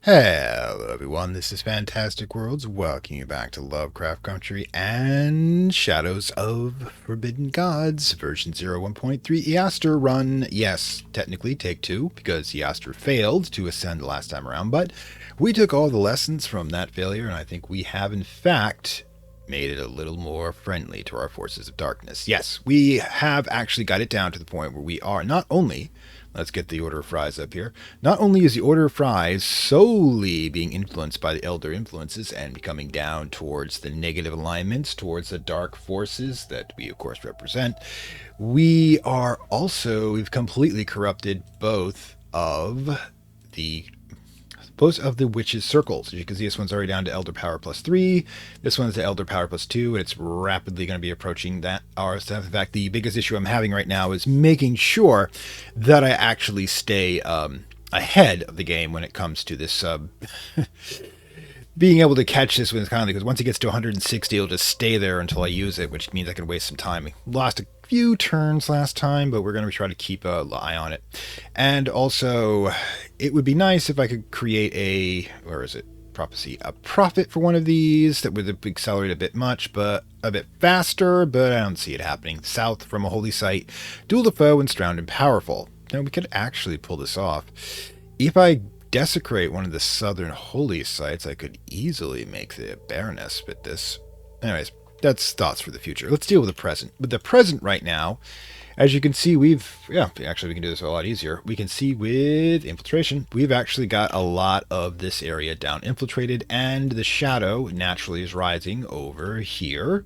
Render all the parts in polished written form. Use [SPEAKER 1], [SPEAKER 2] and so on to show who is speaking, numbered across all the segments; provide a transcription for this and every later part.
[SPEAKER 1] Hello everyone, this is Fantastic Worlds, welcoming you back to Lovecraft Country and Shadows of Forbidden Gods, version 01.3 Iastur run. Yes, technically take two, because Iastur failed to ascend last time around, but we took all the lessons from that failure, and I think we have in fact made it a little more friendly to our forces of darkness. Yes, we have actually got it down to the point where we are not only, let's get the Order of Fries up here. Not only is the Order of Fries solely being influenced by the Elder influences and becoming down towards the negative alignments, towards the dark forces that we of course represent, we've completely corrupted both of the witches' circles. As you can see, this one's already down to Elder Power +3. This one's to Elder Power +2, and it's rapidly going to be approaching that hour stuff. In fact, the biggest issue I'm having right now is making sure that I actually stay ahead of the game when it comes to this being able to catch this when it's kindly, because once it gets to 160, it'll just stay there until I use it, which means I can waste some time. I lost a few turns last time, but we're going to try to keep an eye on it. And also, it would be nice if I could create a profit for one of these that would accelerate a bit faster, but I don't see it happening. South from a holy site, duel the foe and surround and powerful. Now we could actually pull this off. If I desecrate one of the southern holy sites, I could easily make the Baroness fit this. Anyways, that's thoughts for the future. Let's deal with the present. With the present right now, as you can see, we can do this a lot easier. We can see with infiltration, we've actually got a lot of this area down infiltrated, and the shadow naturally is rising over here.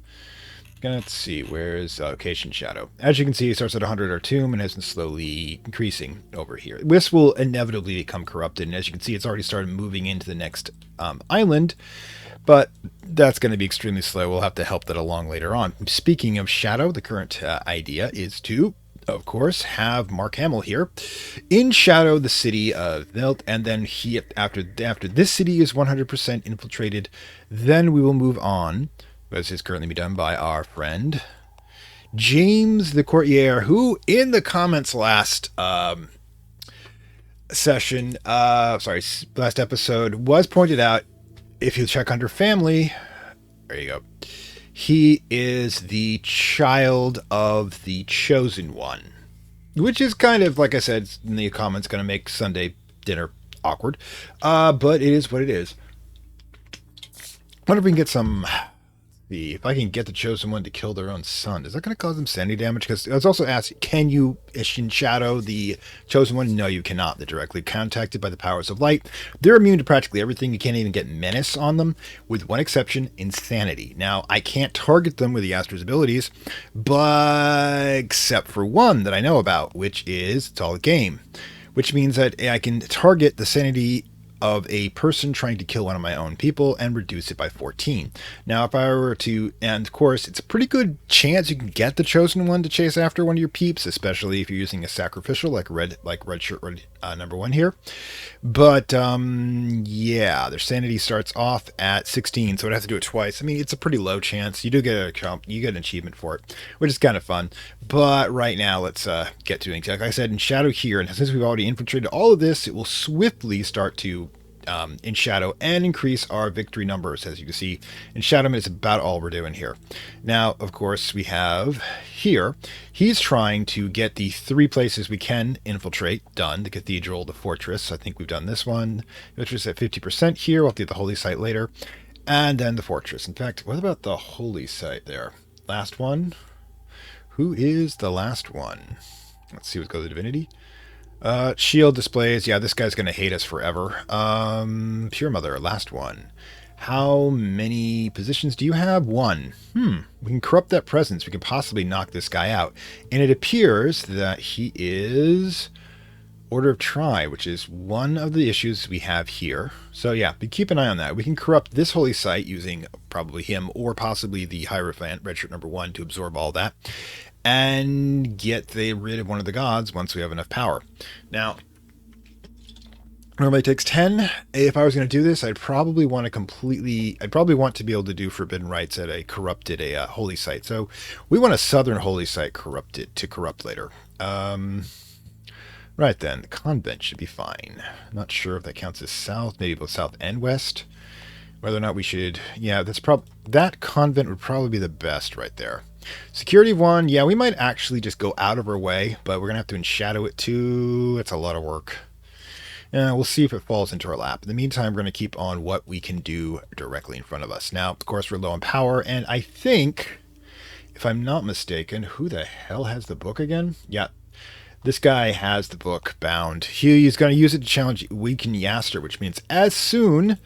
[SPEAKER 1] Let's see, where is location shadow? As you can see, it starts at 100 our tomb and has been slowly increasing over here. This will inevitably become corrupted, and as you can see, it's already started moving into the next island, but that's going to be extremely slow. We'll have to help that along later on. Speaking of shadow, the current idea is to, of course, have Mark Hamill here in shadow the city of Velt, and then after this city is 100% infiltrated, then we will move on. This is currently being done by our friend James the Courtier, who in the comments last episode was pointed out. If you check under family, there you go. He is the child of the Chosen One, which is kind of, like I said in the comments, going to make Sunday dinner awkward. But it is what it is. I wonder if we can get some. If I can get the Chosen One to kill their own son, is that going to cause them sanity damage? Because I was also asked, can you shadow the Chosen One? No, you cannot. They're directly contacted by the powers of light. They're immune to practically everything. You can't even get menace on them, with one exception, insanity. Now, I can't target them with the Iastur's abilities, but except for one that I know about, which is it's all a game, which means that I can target the sanity of a person trying to kill one of my own people and reduce it by 14. Now, if I were to, and of course, it's a pretty good chance you can get the Chosen One to chase after one of your peeps, especially if you're using a sacrificial like red shirt number 1 here. But yeah, their sanity starts off at 16, so I'd have to do it twice. I mean, it's a pretty low chance. You do get you get an achievement for it, which is kind of fun. But right now, let's get to it. Like I said, in shadow here, and since we've already infiltrated all of this, it will swiftly start to in shadow and increase our victory numbers. As you can see, in shadow is about all we're doing here. Now, of course, we have here, he's trying to get the 3 places we can infiltrate done: the cathedral, the fortress. I think we've done this one, which is at 50% here. We'll do the holy site later, and then the fortress. In fact, what about the holy site there? Last one. Who is the last one? Let's see, let's go to the divinity. Shield displays. Yeah, this guy's going to hate us forever. Pure Mother, last one. How many positions do you have? 1. We can corrupt that presence. We can possibly knock this guy out. And it appears that he is Order of Tri, which is one of the issues we have here. So yeah, but keep an eye on that. We can corrupt this holy site using probably him or possibly the Hierophant, red shirt number 1, to absorb all that, and get rid of one of the gods once we have enough power. Now, normally it takes 10. If I was going to do this, I'd probably want to be able to do forbidden rites at a holy site. So we want a southern holy site to corrupt later. Right then, the convent should be fine. Not sure if that counts as south, maybe both south and west. Whether or not we should... Yeah, that convent would probably be the best right there. Security 1, yeah, we might actually just go out of our way, but we're going to have to enshadow it too. It's a lot of work. We'll see if it falls into our lap. In the meantime, we're going to keep on what we can do directly in front of us. Now, of course, we're low on power, and I think, if I'm not mistaken, who the hell has the book again? Yeah, this guy has the book bound. He's going to use it to challenge weaken Iastur, which means as soon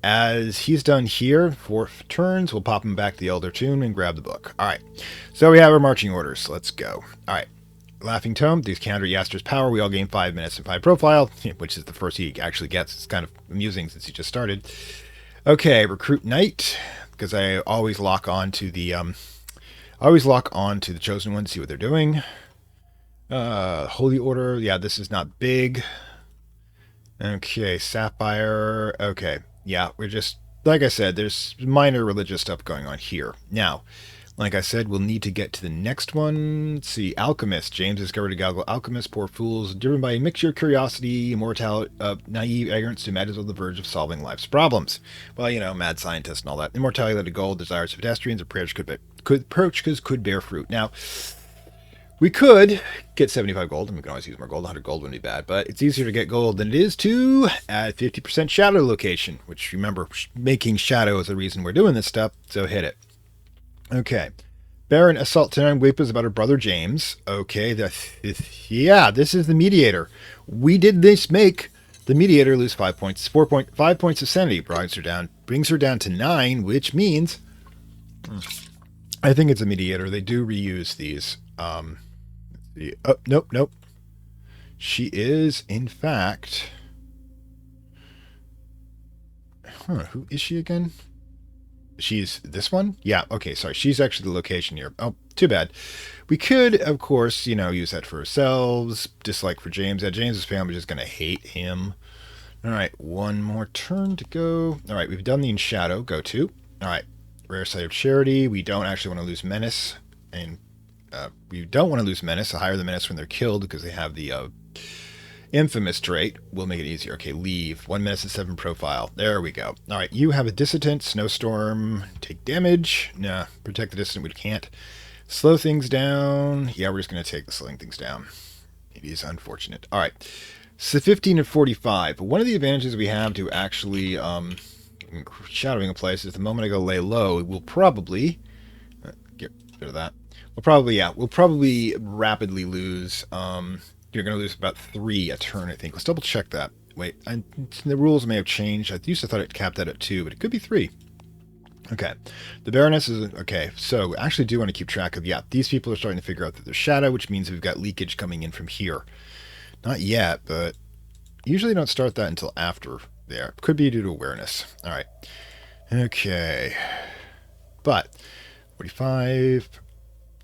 [SPEAKER 1] as he's done here, 4 turns, we'll pop him back to the Elder Tomb and grab the book. All right, so we have our marching orders. Let's go. All right. Laughing Tome, these counter Iastur's power. We all gain 5 minutes and 5 profile, which is the first he actually gets. It's kind of amusing since he just started. Okay, Recruit Knight, because I always lock on to the Chosen One to see what they're doing. Holy Order, yeah, this is not big. Okay, Sapphire, okay. Yeah, we're just, like I said, there's minor religious stuff going on here. Now, like I said, we'll need to get to the next one. Let's see, Alchemist. James discovered a gaggle alchemist, poor fools, driven by a mixture of curiosity, immortality, naive ignorance to matters on the verge of solving life's problems. Well, you know, mad scientist and all that. Immortality led to gold, desires of pedestrians, approaches could bear fruit. Now, we could get 75 gold, and we can always use more gold. 100 gold wouldn't be bad, but it's easier to get gold than it is to add 50% shadow location, which, remember, making shadow is the reason we're doing this stuff, so hit it. Okay. Baron assault 10 whispers about her brother James. Okay, yeah, this is the mediator. We did this make the mediator lose 5 points, 5 points of sanity. Brings her down to 9, which means I think it's a mediator. They do reuse these. Oh, nope. She is, in fact... who is she again? She's this one? Yeah, okay, sorry. She's actually the location here. Oh, too bad. We could, of course, use that for ourselves. Dislike for James. Yeah, James's family is just going to hate him. All right, one more turn to go. All right, we've done the Shadow. Go to. All right, Rare Sight of Charity. We don't actually want to lose Menace. And we don't want to lose Menace. Higher the Menace when they're killed because they have the infamous trait. We'll make it easier. Okay, leave. 1 minute and 7 profile. There we go. All right, you have a Dissident. Snowstorm. Take damage. Nah, protect the Dissident. We can't. Slow things down. Yeah, we're just going to take the slowing things down. It is unfortunate. All right. So 15 and 45. One of the advantages we have to actually shadowing a place is the moment I go lay low, we'll probably get rid of that. We'll probably rapidly lose. You're going to lose about 3 a turn, I think. Let's double check that. Wait, the rules may have changed. I used to thought it capped that at 2, but it could be 3. Okay. The Baroness is... Okay, so I actually do want to keep track of... Yeah, these people are starting to figure out that there's shadow, which means we've got leakage coming in from here. Not yet, but usually don't start that until after there. Could be due to awareness. All right. Okay. But 45...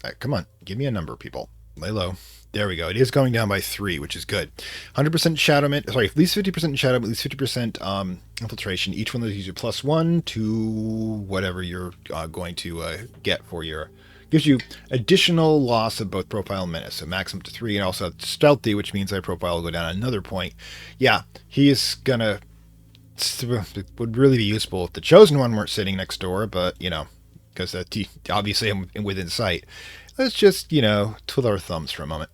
[SPEAKER 1] All right, come on. Give me a number, people. Lay low. There we go. It is going down by 3, which is good. 100% shadowment. Sorry, at least 50% shadowment, at least 50% infiltration. Each one of those gives you +1 to whatever you're going to get for your... Gives you additional loss of both profile and menace. So max up to 3, and also stealthy, which means my profile will go down another point. Yeah, he is going to... It would really be useful if the Chosen One weren't sitting next door, but, because obviously I'm within sight. Let's just, twiddle our thumbs for a moment.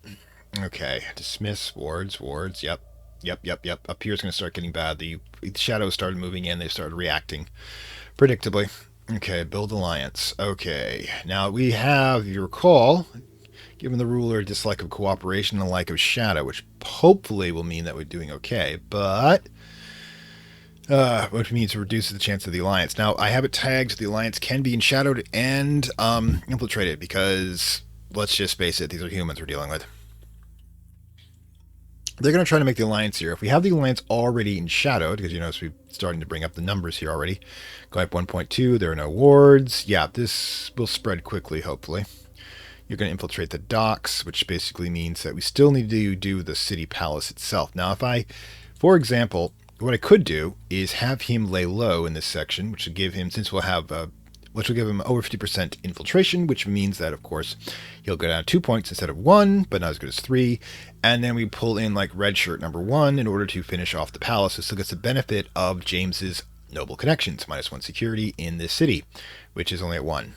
[SPEAKER 1] Okay, dismiss, wards, yep. Up here is going to start getting bad. The shadows started moving in, they started reacting, predictably. Okay, build alliance. Okay, now we have, if you recall, given the ruler dislike of cooperation and like of shadow, which hopefully will mean that we're doing okay, but... which means it reduces the chance of the alliance. Now, I have it tagged so the alliance can be enshadowed and infiltrated because, let's just face it, these are humans we're dealing with. They're going to try to make the alliance here. If we have the alliance already enshadowed, because you notice we're starting to bring up the numbers here already. Go up 1.2, there are no wards. Yeah, this will spread quickly, hopefully. You're going to infiltrate the docks, which basically means that we still need to do the city palace itself. Now, if I, for example... What I could do is have him lay low in this section, which would give him, since we'll have which will give him over 50% infiltration, which means that, of course, he'll go down 2 points instead of 1, but not as good as 3. And then we pull in like red shirt number 1 in order to finish off the palace. So still gets the benefit of James's noble connections, -1 security in this city, which is only at 1.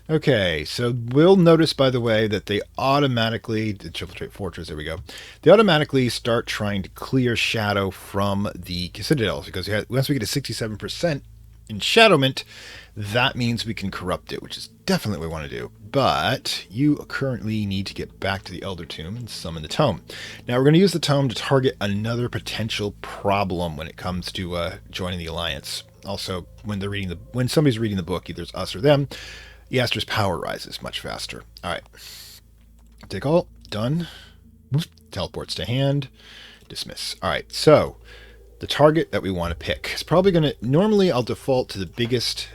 [SPEAKER 1] Okay, so we'll notice, by the way, that they automatically, the infiltrate fortress, there we go, they automatically start trying to clear shadow from the citadels, because once we get to 67% enshadowment, that means we can corrupt it, which is definitely what we want to do. But you currently need to get back to the Elder Tomb and summon the tome. Now we're going to use the tome to target another potential problem when it comes to joining the alliance. Also, when somebody's reading the book, either it's us or them, Iastur's power rises much faster. All right. Take all. Done. Teleports to hand. Dismiss. All right. So the target that we want to pick is probably going to... Normally, I'll default to the biggest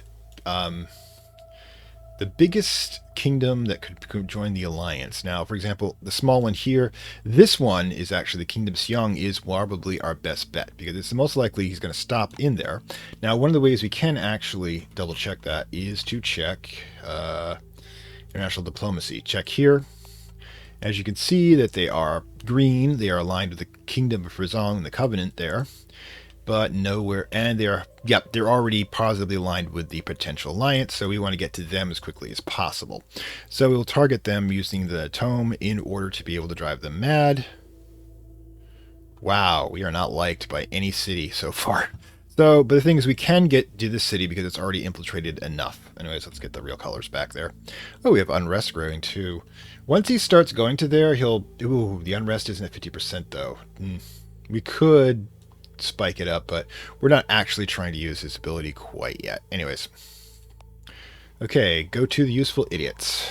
[SPEAKER 1] kingdom that could join the alliance. Now, for example, the small one here, this one is actually the Kingdom Xiong is probably our best bet because it's most likely he's going to stop in there. Now, one of the ways we can actually double check that is to check international diplomacy. Check here. As you can see that they are green, they are aligned with the Kingdom of Frizong and the Covenant there. But nowhere, and they're already positively aligned with the potential alliance, so we want to get to them as quickly as possible. So we'll target them using the tome in order to be able to drive them mad. Wow, we are not liked by any city so far. So, but the thing is, we can get to this city because it's already infiltrated enough. Anyways, let's get the real colors back there. Oh, we have unrest growing too. Once he starts going to there, the unrest isn't at 50% though. We could spike it up, but we're not actually trying to use his ability quite yet. Anyways. Okay, go to the useful idiots.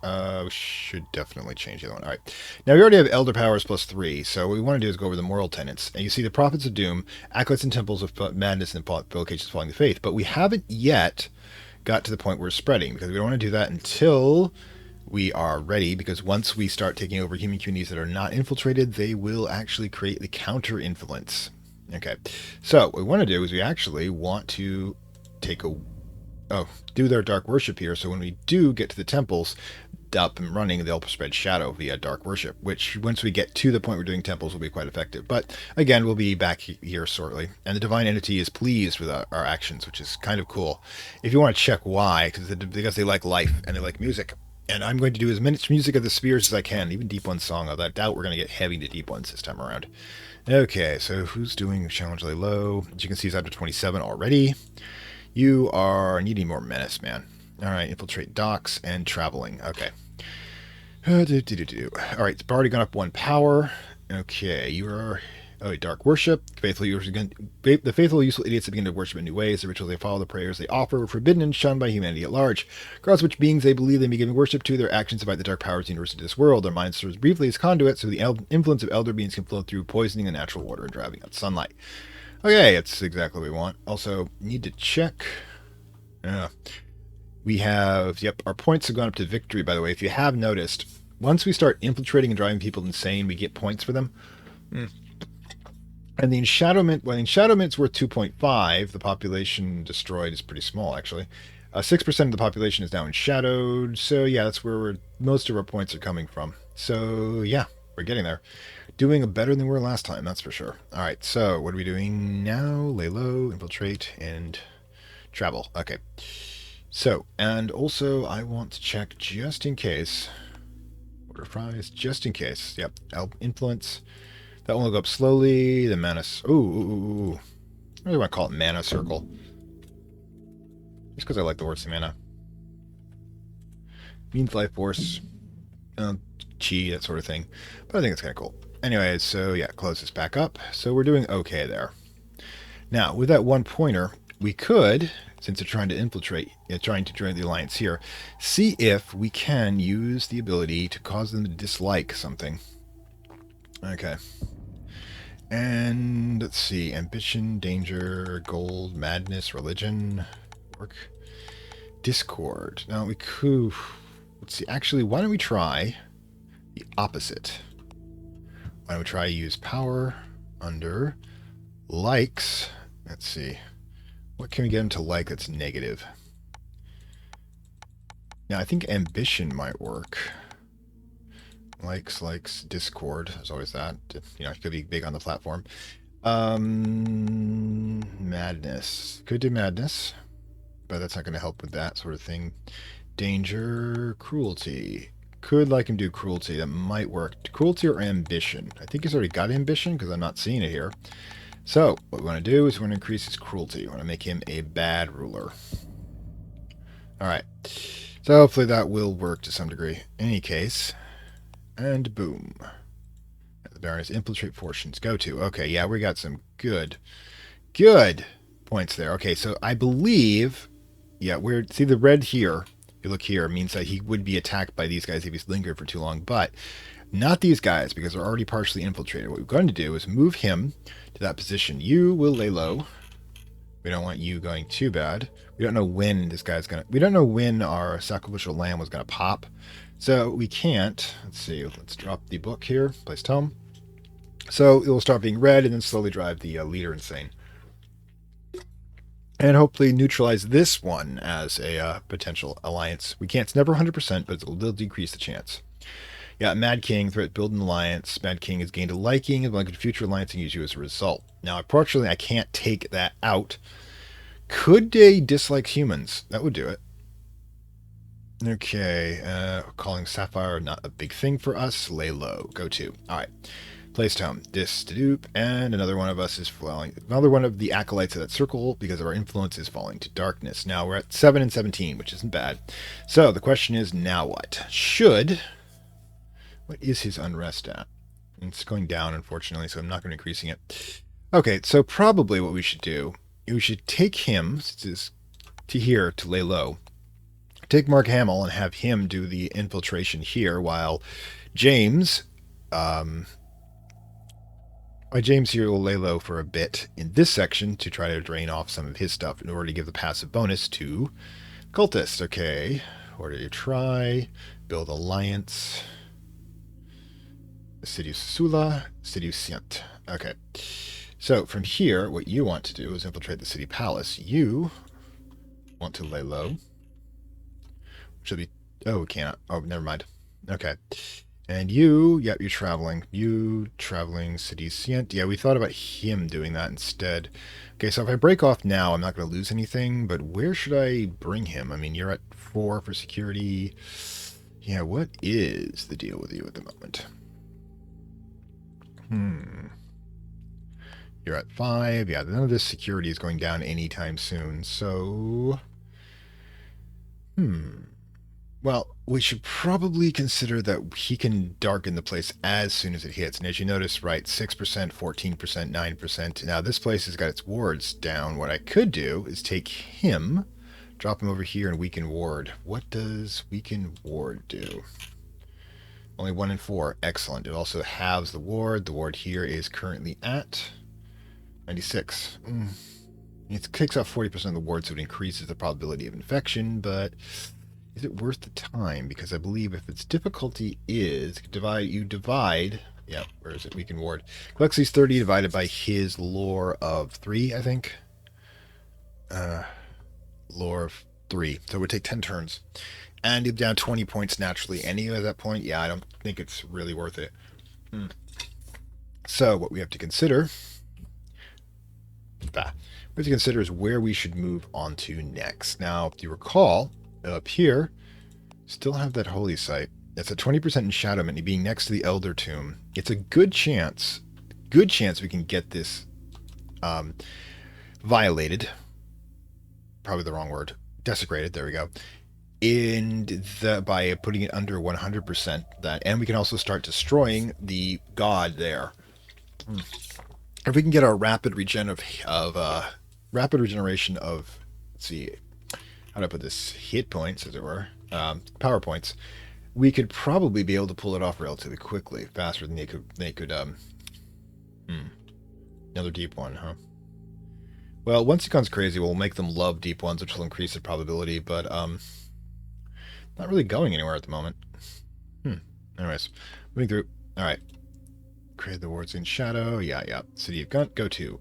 [SPEAKER 1] We should definitely change the other one. All right. Now, we already have Elder Powers +3, so what we want to do is go over the moral tenets. And you see the Prophets of Doom, Acolytes and Temples of Madness, and Vocations Following the Faith. But we haven't yet got to the point where we're spreading, because we don't want to do that until we are ready, because once we start taking over human communities that are not infiltrated, they will actually create the counter-influence. Okay, so what we want to do is we actually want to do their dark worship here, so when we do get to the temples up and running, they'll spread shadow via dark worship, which once we get to the point we're doing temples will be quite effective. But again, we'll be back here shortly. And the divine entity is pleased with our actions, which is kind of cool. If you want to check why, because they like life and they like music. And I'm going to do as much music of the spheres as I can, even Deep One song, although I doubt we're going to get heavy into Deep Ones this time around. Okay, so who's doing challenge really low? As you can see, it's up to 27 already. You are needing more menace, man. All right, infiltrate docks and traveling. Okay. All right, it's already gone up 1 power. Okay, you are... Oh, dark worship. The faithful, useful idiots that begin to worship in new ways. The rituals they follow, the prayers they offer, were forbidden and shunned by humanity at large. Regardless of which beings they believe they may be giving worship to, their actions invite the dark powers of the universe into this world. Their minds serve briefly as conduits, so the influence of elder beings can flow through poisoning the natural order and driving out sunlight. Okay, that's exactly what we want. Also, need to check. We have, our points have gone up to victory, by the way. If you have noticed, once we start infiltrating and driving people insane, we get points for them. And the enshadowment, the enshadowment's worth 2.5. The population destroyed is pretty small, actually. 6% of the population is now enshadowed. So, yeah, that's where most of our points are coming from. So, yeah, we're getting there. Doing better than we were last time, that's for sure. All right, so what are we doing now? Lay low, infiltrate, and travel. Okay. So, and also I want to check just in case. Order fries, just in case. Yep, influence. That one will go up slowly. The mana... Ooh. I really want to call it mana circle. Just because I like the word mana. Means life force. Chi, that sort of thing. But I think it's kind of cool. Anyways, so yeah, close this back up. So we're doing okay there. Now, with that 1 pointer, we could, since they're trying to infiltrate, trying to join the alliance here, see if we can use the ability to cause them to dislike something. Okay. And let's see, ambition, danger, gold, madness, religion, work, discord. Now we could, let's see, actually, why don't we try the opposite? Why don't we try use power under likes? Let's see. What can we get him to like that's negative? Now, I think ambition might work. Likes, Discord. There's always that. You know, it could be big on the platform. Madness. Could do madness, but that's not going to help with that sort of thing. Danger, cruelty. Could like him do cruelty. That might work. Cruelty or ambition. I think he's already got ambition because I'm not seeing it here. So, what we want to do is we want to increase his cruelty. We want to make him a bad ruler. Alright. So, hopefully that will work to some degree. In any case, and boom. The Baroness infiltrate fortunes. Go to. Okay, yeah, we got some good points there. Okay, so I believe, yeah, see the red here, if you look here, means that he would be attacked by these guys if he's lingered for too long, but not these guys because they're already partially infiltrated. What we're going to do is move him to that position. You will lay low. We don't want you going too bad. We don't know when this guy's going to... We don't know when our sacrificial lamb was going to pop. So we can't... Let's see. Let's drop the book here. Place home. So it will start being red and then slowly drive the leader insane. And hopefully neutralize this one as a potential alliance. We can't... It's never 100%, but it'll decrease the chance. Yeah, Mad King, threat build an alliance. Mad King has gained a liking and like a future alliance and use you as a result. Now, unfortunately, I can't take that out. Could they dislike humans? That would do it. Okay, calling Sapphire, not a big thing for us. Lay low. Go to. Alright. Placed home. Dis-to-doop. And another one of us is falling. Another one of the acolytes of that circle, because of our influence, is falling to darkness. Now we're at 7 and 17, which isn't bad. So the question is, now what? What is his unrest at? It's going down, unfortunately, so I'm not going to be increasing it. Okay, so probably what we should do, we should take him to here to lay low. Take Mark Hamill and have him do the infiltration here, while James, James here will lay low for a bit in this section to try to drain off some of his stuff in order to give the passive bonus to Cultist. Okay, order to try, build alliance. Sidious Sula, Sidious Sient. Okay. So from here, what you want to do is infiltrate the city palace. You want to lay low. Should be... Oh, we can't. Oh, never mind. Okay. And you... Yep, you're traveling. You traveling Sidious Sient. Yeah, we thought about him doing that instead. Okay, so if I break off now, I'm not going to lose anything, but where should I bring him? I mean, you're at 4 for security. Yeah, what is the deal with you at the moment? You're at 5. Yeah, none of this security is going down anytime soon. So, well, we should probably consider that he can darken the place as soon as it hits. And as you notice, right, 6%, 14%, 9%. Now, this place has got its wards down. What I could do is take him, drop him over here, and weaken ward. What does weaken ward do? Only 1 in 4. Excellent. It also halves the ward. The ward here is currently at 96. It kicks off 40% of the ward, so it increases the probability of infection, but is it worth the time? Because I believe if its difficulty is you divide... Yeah, where is it? Weaken ward. Galaxy's 30 divided by his lore of 3, I think. Lore of 3. So it would take 10 turns. And you're down 20 points naturally anyway at that point. Yeah, I don't think it's really worth it. So what we have to consider... what we have to consider is where we should move on to next. Now, if you recall, up here, still have that holy site. That's a 20% in Shadowman, being next to the Elder Tomb. It's a good chance we can get this violated. Probably the wrong word. Desecrated, there we go. By putting it under 100%, and we can also start destroying the god there. If we can get our rapid regeneration of, let's see, how do I put this, hit points, as it were, power points, we could probably be able to pull it off relatively quickly, faster than they could. Another deep one, huh? Well, once he becomes crazy, we'll make them love deep ones, which will increase the probability, but not really going anywhere at the moment. Anyways, moving through. All right. Create the wards in shadow. Yeah, yeah. City of Gunt, go to.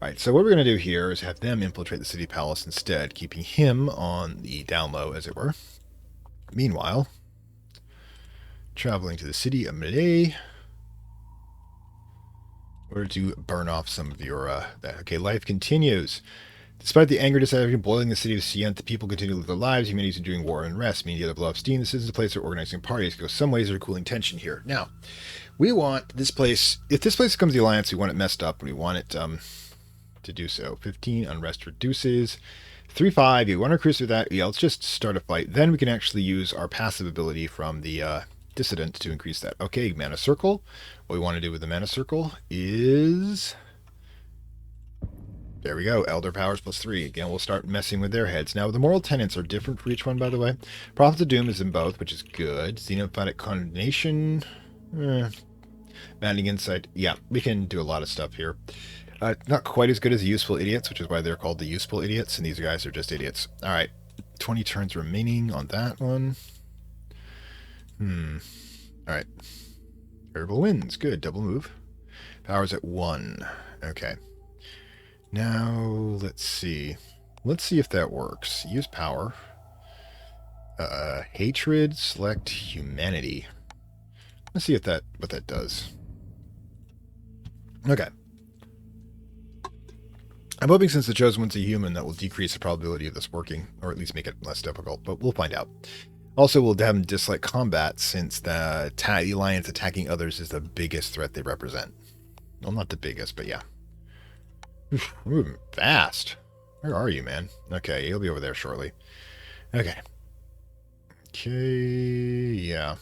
[SPEAKER 1] Alright, so what we're going to do here is have them infiltrate the city palace instead, keeping him on the down low, as it were. Meanwhile, traveling to the city of Malay, order to burn off some of your, okay, life continues. Despite the anger dissatisfaction boiling the city of Sient, the people continue to live their lives. Humanity is enduring war and rest. Media of love steam. This is the place for organizing parties. Go some ways are cooling tension here. Now, we want this place. If this place becomes the alliance, we want it messed up, and we want it to do so. 15 unrest reduces. 3-5. You want to cruise through that? Yeah, let's just start a fight. Then we can actually use our passive ability from the dissident to increase that. Okay, mana circle. What we want to do with the mana circle is. There we go. Elder Powers +3. Again, we'll start messing with their heads. Now, the moral tenets are different for each one, by the way. Prophets of Doom is in both, which is good. Xenophotic Condemnation. Maddening Insight. Yeah, we can do a lot of stuff here. Not quite as good as the Useful Idiots, which is why they're called the Useful Idiots, and these guys are just idiots. All right. 20 turns remaining on that one. All right. Variable wins. Good. Double move. Powers at 1. Okay. Now, let's see. Let's see if that works. Use power. Hatred, select humanity. Let's see if what that does. Okay. I'm hoping since the chosen one's a human, that will decrease the probability of this working, or at least make it less difficult, but we'll find out. Also, we'll have them dislike combat since the alliance attacking others is the biggest threat they represent. Well, not the biggest, but yeah. We're moving fast. Where are you, man? Okay, you'll be over there shortly. Okay. Okay, yeah.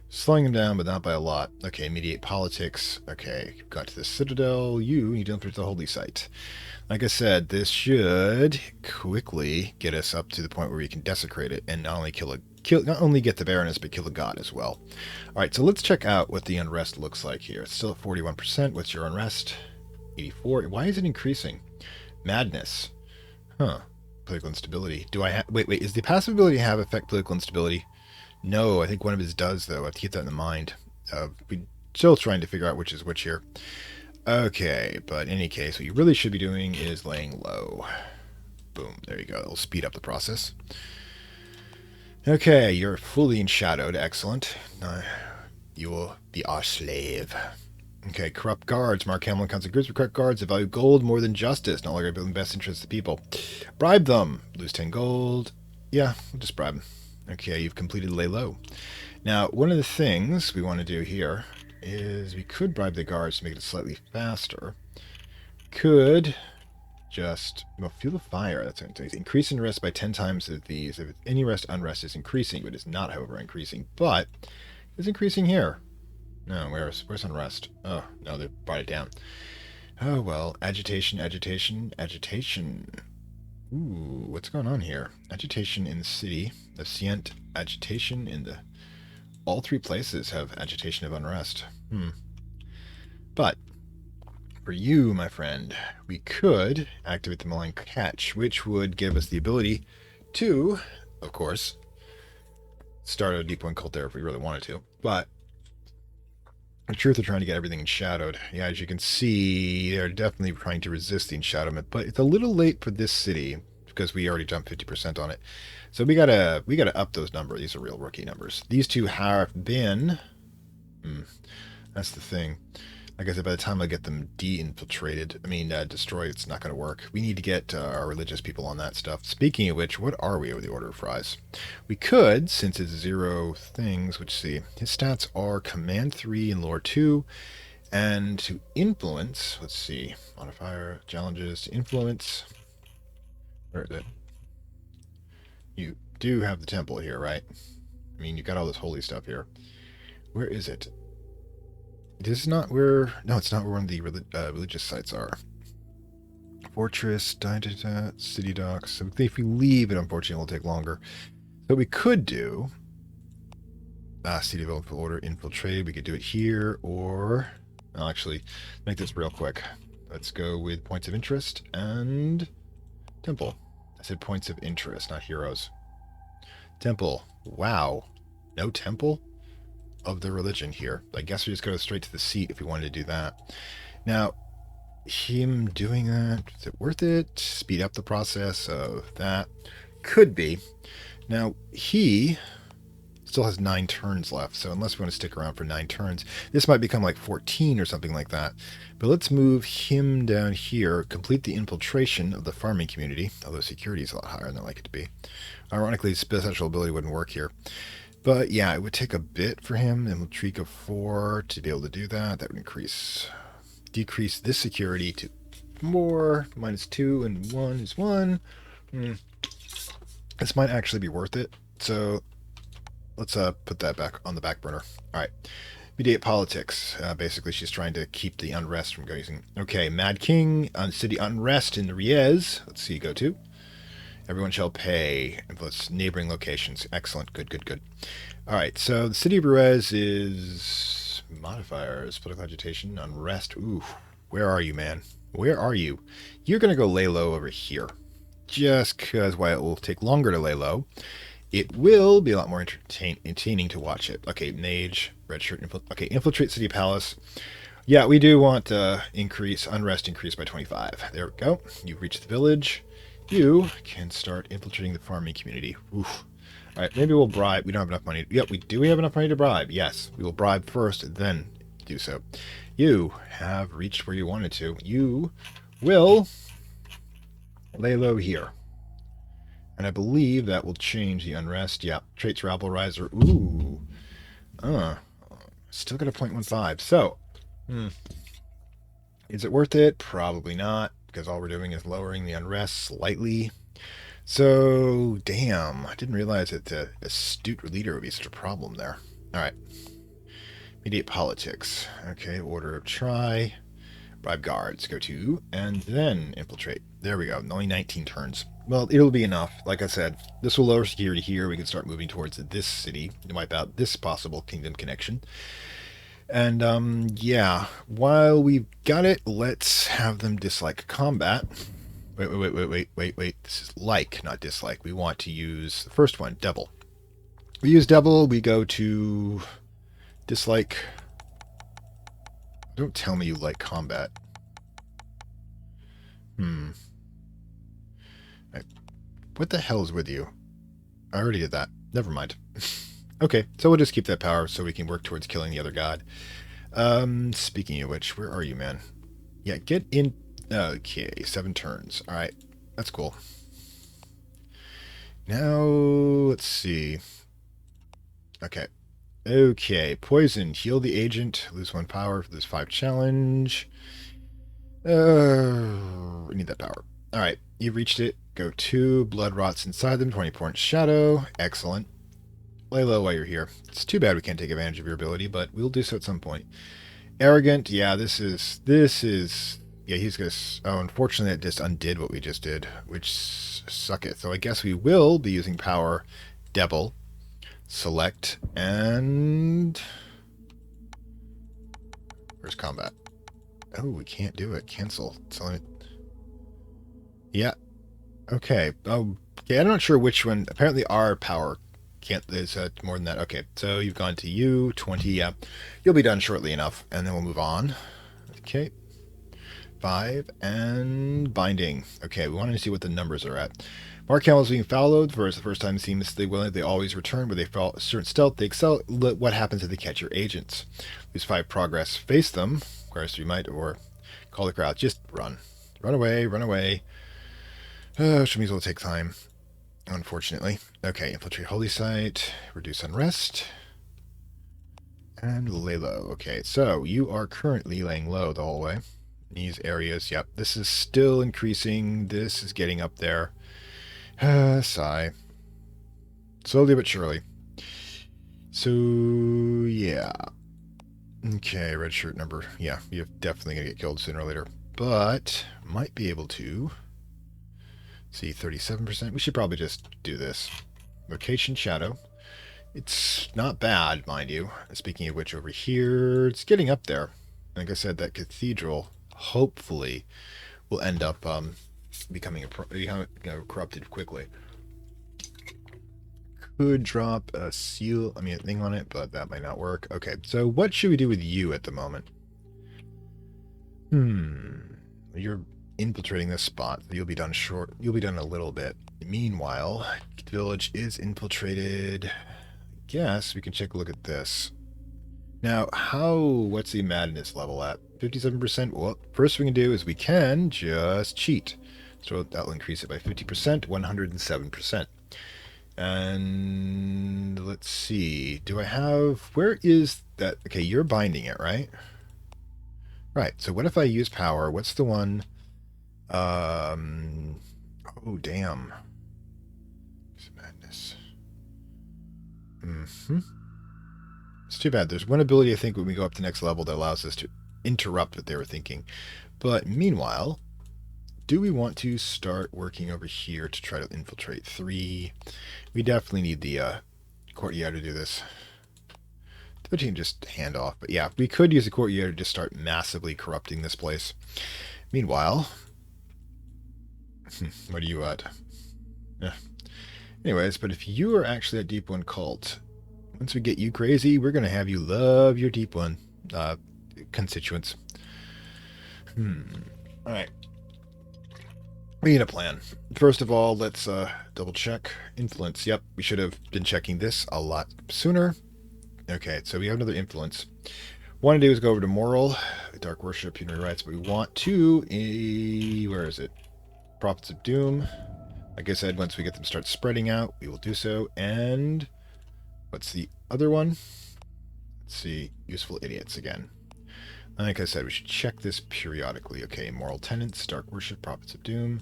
[SPEAKER 1] Slowing him down, but not by a lot. Okay, mediate politics. Okay, got to the Citadel. You need to infiltrate the holy site. Like I said, this should quickly get us up to the point where we can desecrate it and not only get the Baroness, but kill a god as well. All right, so let's check out what the unrest looks like here. It's still at 41%. What's your unrest? 84. Why is it increasing? Madness. Huh. Political instability. Do I have... Wait. Is the passive ability have affect political instability? No, I think one of his does, though. I have to keep that in mind. We're still trying to figure out which is which here. Okay, but in any case, what you really should be doing is laying low. Boom. There you go. It'll speed up the process. Okay, you're fully enshadowed. Excellent. You will be our slave. Okay, corrupt guards. Mark Hamlin counts of groups for corrupt guards that value gold more than justice. No longer building best interests of the people. Bribe them. Lose 10 gold. Yeah, we'll just bribe them. Okay, you've completed lay low. Now, one of the things we want to do here is we could bribe the guards to make it slightly faster. Could just, well, fuel the fire. That's what it increase in rest by 10 times of these. If any rest unrest is increasing, but it's not, however, increasing. But it's increasing here. No, where's unrest? Oh, no, they brought it down. Oh, well, agitation. Ooh, what's going on here? Agitation in the city of Sient. Agitation in the... All three places have agitation of unrest. But, for you, my friend, we could activate the malign catch, which would give us the ability to, of course, start a deep point cult there if we really wanted to. But in truth, they're trying to get everything enshadowed. Yeah, as you can see, they're definitely trying to resist the enshadowment, but it's a little late for this city because we already jumped 50% on it. So we gotta up those numbers. These are real rookie numbers. These two have been. That's the thing. Like I said, by the time I get them de-infiltrated, destroyed, it's not going to work. We need to get our religious people on that stuff. Speaking of which, what are we over the Order of Fries? We could, since it's 0 things, which see, his stats are Command 3 and Lore 2, and to influence, let's see, modifier, challenges, to influence, where is it? You do have the temple here, right? You got all this holy stuff here. Where is it? This is not where... No, it's not where one of the religious sites are. Fortress, city docks. So if we leave, it unfortunately will take longer. So we could do... City development order infiltrated. We could do it here, or... I'll actually make this real quick. Let's go with points of interest and... Temple. I said points of interest, not heroes. Temple. Wow. No temple? of the religion here. I guess we just go straight to the seat if we wanted to do that. Now, him doing that, is it worth it? Speed up the process of that? Could be. Now, he still has 9 turns left, so unless we want to stick around for 9 turns, this might become like 14 or something like that. But let's move him down here, complete the infiltration of the farming community, although security is a lot higher than I like it to be. Ironically, special ability wouldn't work here. But yeah, it would take a bit for him, and we'll tweak a 4 to be able to do that. That would decrease this security to more, -2, and 1 is 1. This might actually be worth it. So let's put that back on the back burner. All right. Mediate politics. Basically, she's trying to keep the unrest from going. Okay, Mad King on city unrest in Riez. Let's see, go to. Everyone shall pay. Influence neighboring locations. Excellent. Good, good, good. All right, so the city of Riez is modifiers, political agitation, unrest. Ooh, where are you, man? Where are you? You're going to go lay low over here. Just because while it will take longer to lay low, it will be a lot more entertaining to watch it. Okay, Mage, red shirt. Okay, infiltrate city palace. Yeah, we do want unrest increase by 25. There we go. You've reached the village. You can start infiltrating the farming community. Oof. All right, maybe we'll bribe. We don't have enough money. Yep, we do. We have enough money to bribe. Yes, we will bribe first, then do so. You have reached where you wanted to. You will lay low here. And I believe that will change the unrest. Yeah, traits rabble riser. Ooh. Still got a 0.15. So, is it worth it? Probably not, because all we're doing is lowering the unrest slightly. So, damn. I didn't realize that the astute leader would be such a problem there. All right. Mediate politics. Okay, order of try. Bribe guards. Go to. And then infiltrate. There we go. Only 19 turns. Well, it'll be enough. Like I said, this will lower security here. We can start moving towards this city to wipe out this possible kingdom connection. And, yeah, while we've got it, let's have them dislike combat. Wait. This is like, not dislike. We want to use the first one, devil. We use devil. We go to dislike. Don't tell me you like combat. What the hell is with you? I already did that. Never mind. Okay, so we'll just keep that power so we can work towards killing the other god. Speaking of which, where are you, man? Yeah, get in. Okay, 7 turns. All right, that's cool. Now, let's see. Okay, poison. Heal the agent. Lose 1 power. Lose 5 challenge. We need that power. All right, you've reached it. Go to. Blood rots inside them. 20-point shadow. Excellent. Lay low while you're here. It's too bad we can't take advantage of your ability, but we'll do so at some point. Arrogant. Yeah, this is. Yeah, he's gonna. Oh, unfortunately, it just undid what we just did, which sucketh. So I guess we will be using power. Devil. Select and. Where's combat? Oh, we can't do it. Cancel. Yeah. Okay. Oh, okay. I'm not sure which one. Apparently, our power can't. There's more than that. Okay. So you've gone to you 20. Yeah. You'll be done shortly enough, and then we'll move on. Okay. 5 and binding. Okay. We wanted to see what the numbers are at. Mark camels being followed for the first time seamlessly willing. They always return where they fall a certain stealth. They excel. What happens if they catch your agents? Lose 5 progress. Face them. Requires 3 might or call the crowd. Just run. Run away. Run away. Which means it'll take time. Unfortunately. Okay. Infiltrate holy site. Reduce unrest. And lay low. Okay. So you are currently laying low the whole way. These areas. Yep. This is still increasing. This is getting up there. Sigh. Slowly but surely. So, yeah. Okay, red shirt number. Yeah, you're definitely going to get killed sooner or later. But, might be able to. See, 37%. We should probably just do this. Location shadow. It's not bad, mind you. Speaking of which, over here, it's getting up there. Like I said, that cathedral, hopefully, will end up becoming corrupted quickly. could drop a seal, a thing on it, but that might not work. Okay, so what should we do with you at the moment? You're infiltrating this spot. You'll be done You'll be done in a little bit. Meanwhile, the village is infiltrated. Guess we can take a look at this. Now, what's the madness level at? 57%? Well, first we can do is we can just cheat. So that'll increase it by 50%, 107%. And let's see. Where is that? Okay, you're binding it, right? Right. So what if I use power? What's the one? Oh, damn. It's madness. It's too bad. There's one ability, I think, when we go up to the next level that allows us to interrupt what they were thinking. But meanwhile, do we want to start working over here to try to infiltrate 3? We definitely need the courtyard to do this. But you can just hand off. But yeah, we could use the courtyard to just start massively corrupting this place. Meanwhile, what are you at? Yeah. Anyways, but if you are actually at Deep One Cult, once we get you crazy, we're going to have you love your Deep One constituents. Alright. We need a plan. First of all, let's double check. Influence. Yep, we should have been checking this a lot sooner. Okay, so we have another influence. What I want to do is go over to moral, dark worship, human rights, but we want to, where is it? Prophets of Doom. Like I said, once we get them start spreading out, we will do so. And what's the other one? Let's see, useful idiots again. Like I said, we should check this periodically. Okay, moral tenets, dark worship, prophets of doom.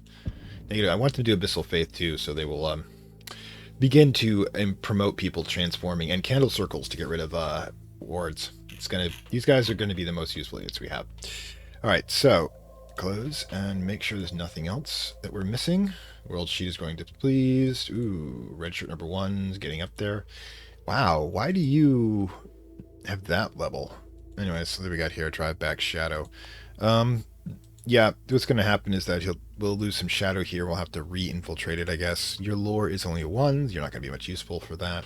[SPEAKER 1] Negative. I want them to do abyssal faith too, so they will begin to promote people transforming, and candle circles to get rid of wards. These guys are gonna be the most useful idiots we have. All right, so close and make sure there's nothing else that we're missing. World sheet is going to please. Ooh, red shirt number 1's getting up there. Wow, why do you have that level? Anyway, so there we got here, drive back shadow. Yeah, what's going to happen is that we'll lose some shadow here. We'll have to re-infiltrate it, I guess. Your lore is only a 1. You're not going to be much useful for that.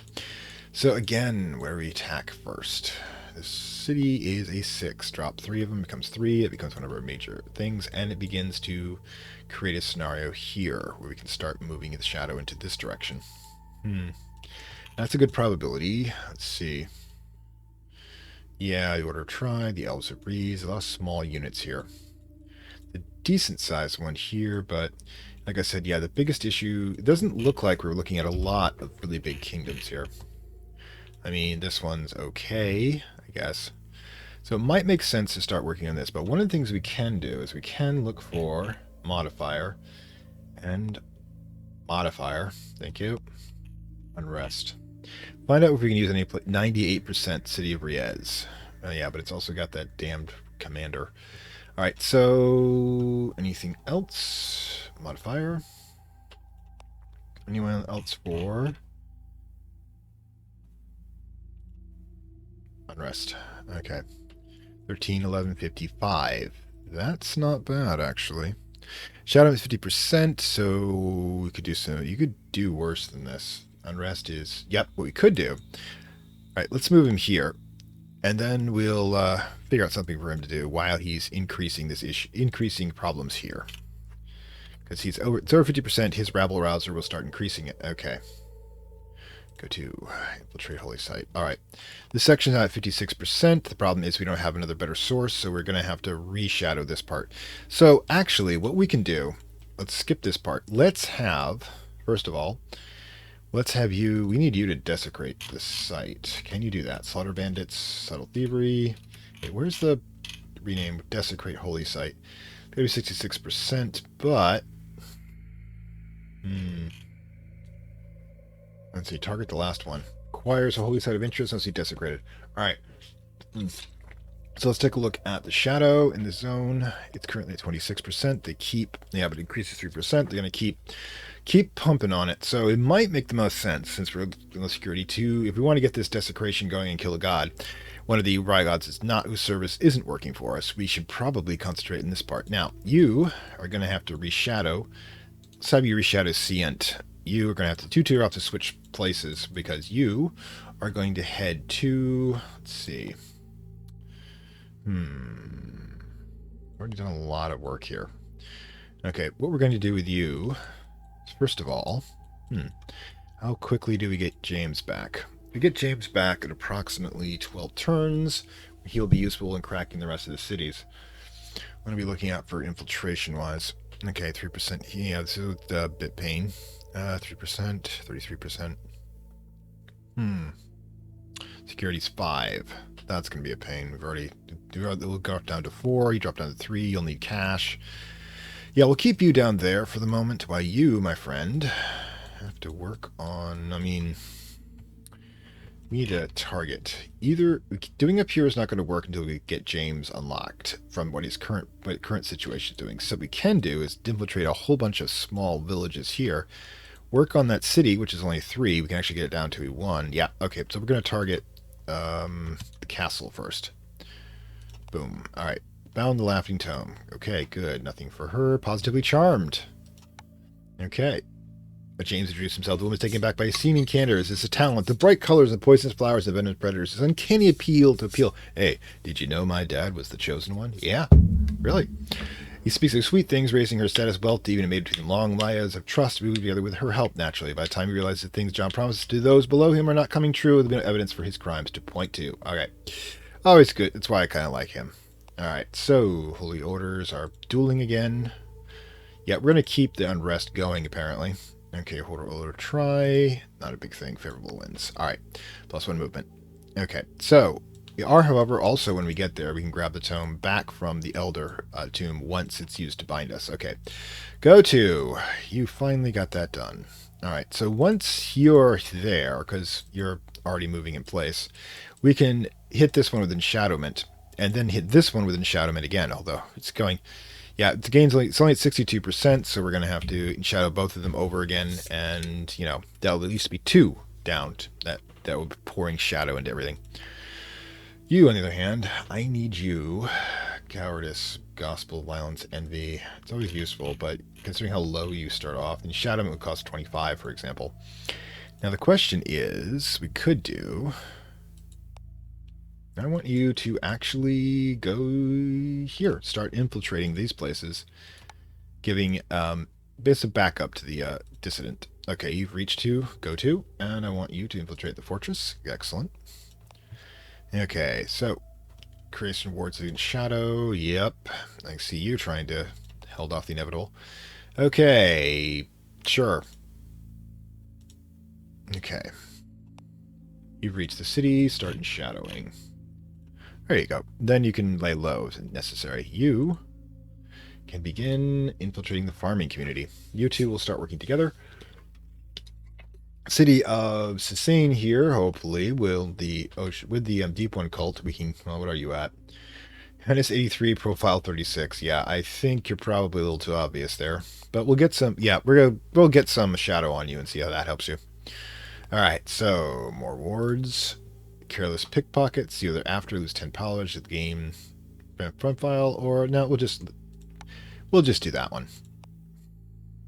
[SPEAKER 1] So again, where do we attack first? This city is a 6. Drop 3 of them, becomes 3. It becomes one of our major things, and it begins to create a scenario here where we can start moving the shadow into this direction. That's a good probability. Let's see. Yeah, the Order of Tri, the Elves of Breeze, a lot of small units here. The decent sized one here, but like I said, yeah, the biggest issue, it doesn't look like we're looking at a lot of really big kingdoms here. I mean, this one's okay, I guess. So it might make sense to start working on this, but one of the things we can do is we can look for modifier and modifier. Thank you. Unrest. Find out if we can use any 98% City of Riez. Yeah, but it's also got that damned commander. All right, so anything else? Modifier. Anyone else for unrest? Okay. 13, 11, 55. That's not bad, actually. Shadow is 50%, so we could do some. You could do worse than this. Unrest is, yep, what we could do. All right, let's move him here, and then we'll figure out something for him to do while he's increasing this issue, increasing problems here. Because it's over 50%, his rabble rouser will start increasing it. Okay. Go to infiltrate holy site. All right, this section's at 56%. The problem is we don't have another better source, so we're going to have to reshadow this part. So actually, what we can do, let's skip this part. Let's have, first of all, let's have you, we need you to desecrate the site. Can you do that? Slaughter bandits, subtle thievery. Wait, where's the rename? Desecrate holy site. Maybe 66%, but let's see, target the last one. Acquires a holy site of interest unless he desecrated. Alright. So let's take a look at the shadow in the zone. It's currently at 26%. They keep, yeah, but it increases 3%. They're going to keep pumping on it. So it might make the most sense, since we're in the security too. If we want to get this desecration going and kill a god, one of the Rye gods is not, whose service isn't working for us, we should probably concentrate in this part. Now, you are going to have to reshadow. Let's have you reshadow Scient. you are going to have to, two have to switch places because you are going to head to, let's see. Already done a lot of work here. Okay, what we're going to do with you, first of all, how quickly do we get James back? We get James back at approximately 12 turns. He'll be useful in cracking the rest of the cities. What are we looking at for infiltration-wise? Okay, 3%. Yeah, this is a bit pain. 3%, 33%. Security's 5. That's going to be a pain. We'll go down to 4. You drop down to 3. You'll need cash. Yeah, we'll keep you down there for the moment while you, my friend, have to work on, we need a target. Either doing up here is not going to work until we get James unlocked from what his current situation is doing. So what we can do is infiltrate a whole bunch of small villages here. Work on that city, which is only 3. We can actually get it down to 1. Yeah, okay, so we're going to target the castle first. Boom. All right. Bound the Laughing Tome. Okay, good. Nothing for her. Positively charmed. Okay. But James introduced himself. The woman is taken back by his seeming candor. Is this a talent? The bright colors and poisonous flowers of venomous predators. His uncanny appeal. Hey, did you know my dad was the chosen one? Yeah. Really? He speaks of sweet things, raising her status, wealth, even made between long lives of trust, moved together with her help naturally. By the time he realizes the things John promises to those below him are not coming true, there'll be no evidence for his crimes to point to. Okay. Always good. That's why I kind of like him. Alright, so Holy Orders are dueling again. Yeah, we're going to keep the unrest going, apparently. Okay, Holy Order try. Not a big thing. Favorable wins. Alright, +1 movement. Okay, so we are, however, also when we get there, we can grab the tome back from the Elder tomb once it's used to bind us. Okay, go to. You finally got that done. Alright, so once you're there, because you're already moving in place, we can hit this one with Enshadowment, and then hit this one with Enshadowment again, although it's going... Yeah, it's only at 62%, so we're going to have to Shadow both of them over again, and, that'll at least be 2 down. That will be pouring shadow into everything. You, on the other hand, I need you. Cowardice, Gospel, Violence, Envy. It's always useful, but considering how low you start off, then Shadowment would cost 25, for example. Now, the question is, we could do... I want you to actually go here, start infiltrating these places, giving bits of backup to the dissident. Okay, you've reached go to, and I want you to infiltrate the fortress. Excellent. Okay, so creation wards against shadow. Yep, I see you trying to hold off the inevitable. Okay, sure. Okay, you've reached the city. Start shadowing. There you go. Then you can lay low if necessary. You can begin infiltrating the farming community. You two will start working together. City of Sisane here, hopefully, with the Deep One cult, we can... Well, what are you at? Menace 83, profile 36. Yeah, I think you're probably a little too obvious there. But we'll get some... Yeah, we'll get some shadow on you and see how that helps you. Alright, so more wards... Careless pickpockets. Either after lose 10 polish at the game front file, or no, we'll just do that one.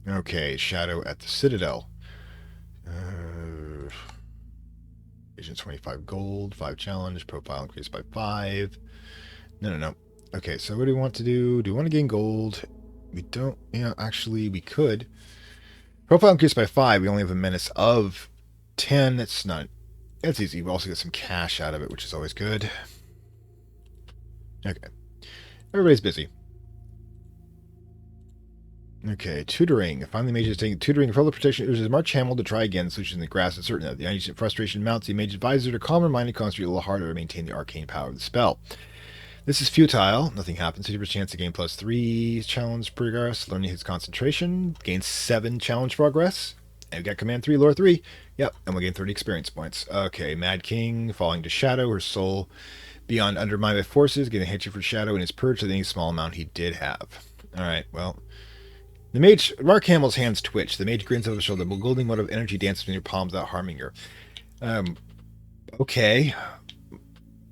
[SPEAKER 1] Okay, shadow at the Citadel. Agent 25 gold, 5 challenge, profile increased by 5. No. Okay, so what do we want to do? Do we want to gain gold? We don't, actually we could. Profile increased by 5, we only have a menace of 10. That's easy. We also get some cash out of it, which is always good. Okay. Everybody's busy. Okay, tutoring. Finally, mage is taking tutoring. For the protection, uses March Hamill to try again. Solution in the grass is certain that the agent frustration mounts the mage advisor to calm her mind and concentrate a little harder to maintain the arcane power of the spell. This is futile. Nothing happens. 50% chance to gain +3 challenge progress. Learning his concentration. Gains 7 challenge progress. And we got command 3, lore 3. Yep, and we'll gain 30 experience points. Okay, Mad King, falling to shadow, her soul beyond undermined by forces, getting hatred for shadow, and his purge with any small amount he did have. Alright, well. The mage, Mark Hamill's hands twitch. The mage grins over the shoulder. The golden mode of energy dances in your palms without harming her. Okay.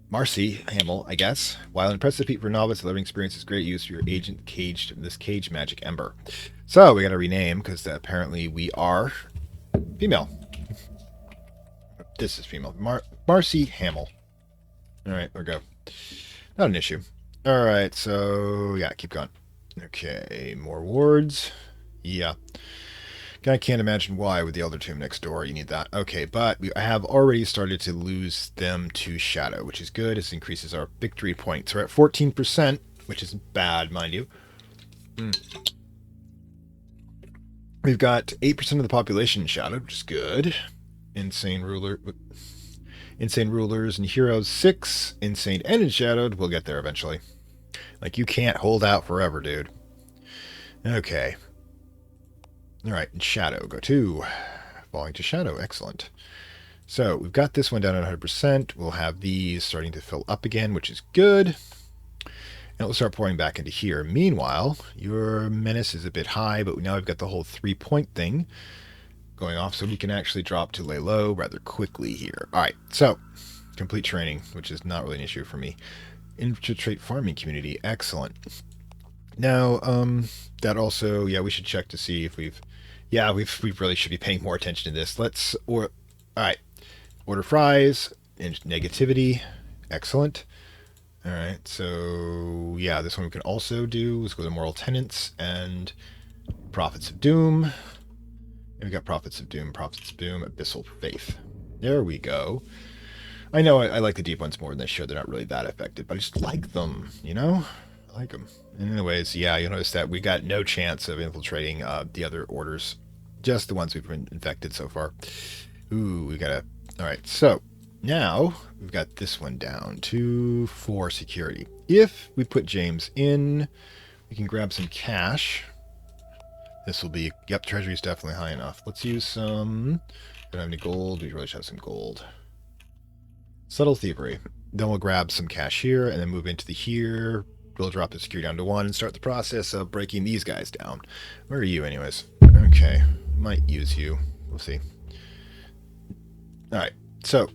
[SPEAKER 1] Marcy Hamill, I guess. While impressive feat for novice, the living experience is great use for your agent caged in this cage magic ember. So we got to rename because apparently we are Female. This is female. Marcy Hamill. Alright, there we go. Not an issue. Alright, so yeah, keep going. Okay, more wards. Yeah. I can't imagine why with the Elder Tomb next door you need that. Okay, but I have already started to lose them to Shadow, which is good. This increases our victory points. We're at 14%, which isn't bad, mind you. We've got 8% of the population in Shadow, which is good. Insane rulers and heroes 6. Insane and Enshadowed. We'll get there eventually. Like, you can't hold out forever, dude. Okay. Alright, in Shadow, go 2. Falling to Shadow, excellent. So, we've got this one down at 100%. We'll have these starting to fill up again, which is good. And we'll start pouring back into here. Meanwhile, your menace is a bit high, but now we've got the whole 3-point thing going off, so we can actually drop to lay low rather quickly here. Alright, so, complete training, which is not really an issue for me. Infiltrate farming community, excellent. Now, that also, yeah, we should check to see if we really should be paying more attention to this. Alright, order fries, and negativity, excellent. Alright, so, yeah, this one we can also do. Let's go to moral tenants and prophets of doom. And we got prophets of doom, abyssal faith. There we go. I know I like the deep ones more than they should. They're not really that effective, but I just like them, you know? I like them. Anyways, yeah, you'll notice that we got no chance of infiltrating the other orders. Just the ones we've been infected so far. Ooh, we gotta... Alright, so, now, we've got this one down to 4 security. If we put James in, we can grab some cash. This will be... Yep, treasury's definitely high enough. Let's use some... Don't have any gold. We really should have some gold. Subtle thievery. Then we'll grab some cash here, and then move into the here. We'll drop the security down to 1 and start the process of breaking these guys down. Where are you, anyways? Okay. Might use you. We'll see. Alright. So,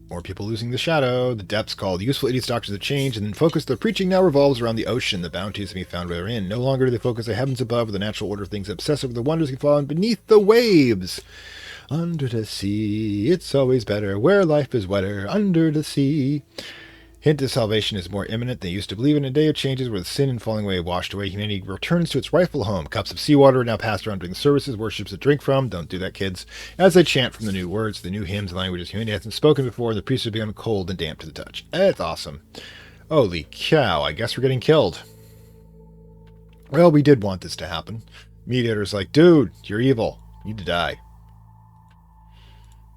[SPEAKER 1] more people losing the shadow. The depths called useful idiots, doctors of change, and then focus their preaching now revolves around the ocean, the bounties to be found therein. No longer do they focus the heavens above or the natural order of things, obsess over the wonders that fall beneath the waves. Under the sea, it's always better, where life is wetter, under the sea. Hint of salvation is more imminent than they used to believe in a day of changes where the sin and falling away washed away. Humanity returns to its rightful home. Cups of seawater are now passed around during the services, worships to drink from. Don't do that, kids. As they chant from the new words, the new hymns and languages humanity hasn't spoken before, the priests have become cold and damp to the touch. That's awesome. Holy cow, I guess we're getting killed. Well, we did want this to happen. Mediator's like, dude, you're evil. You need to die.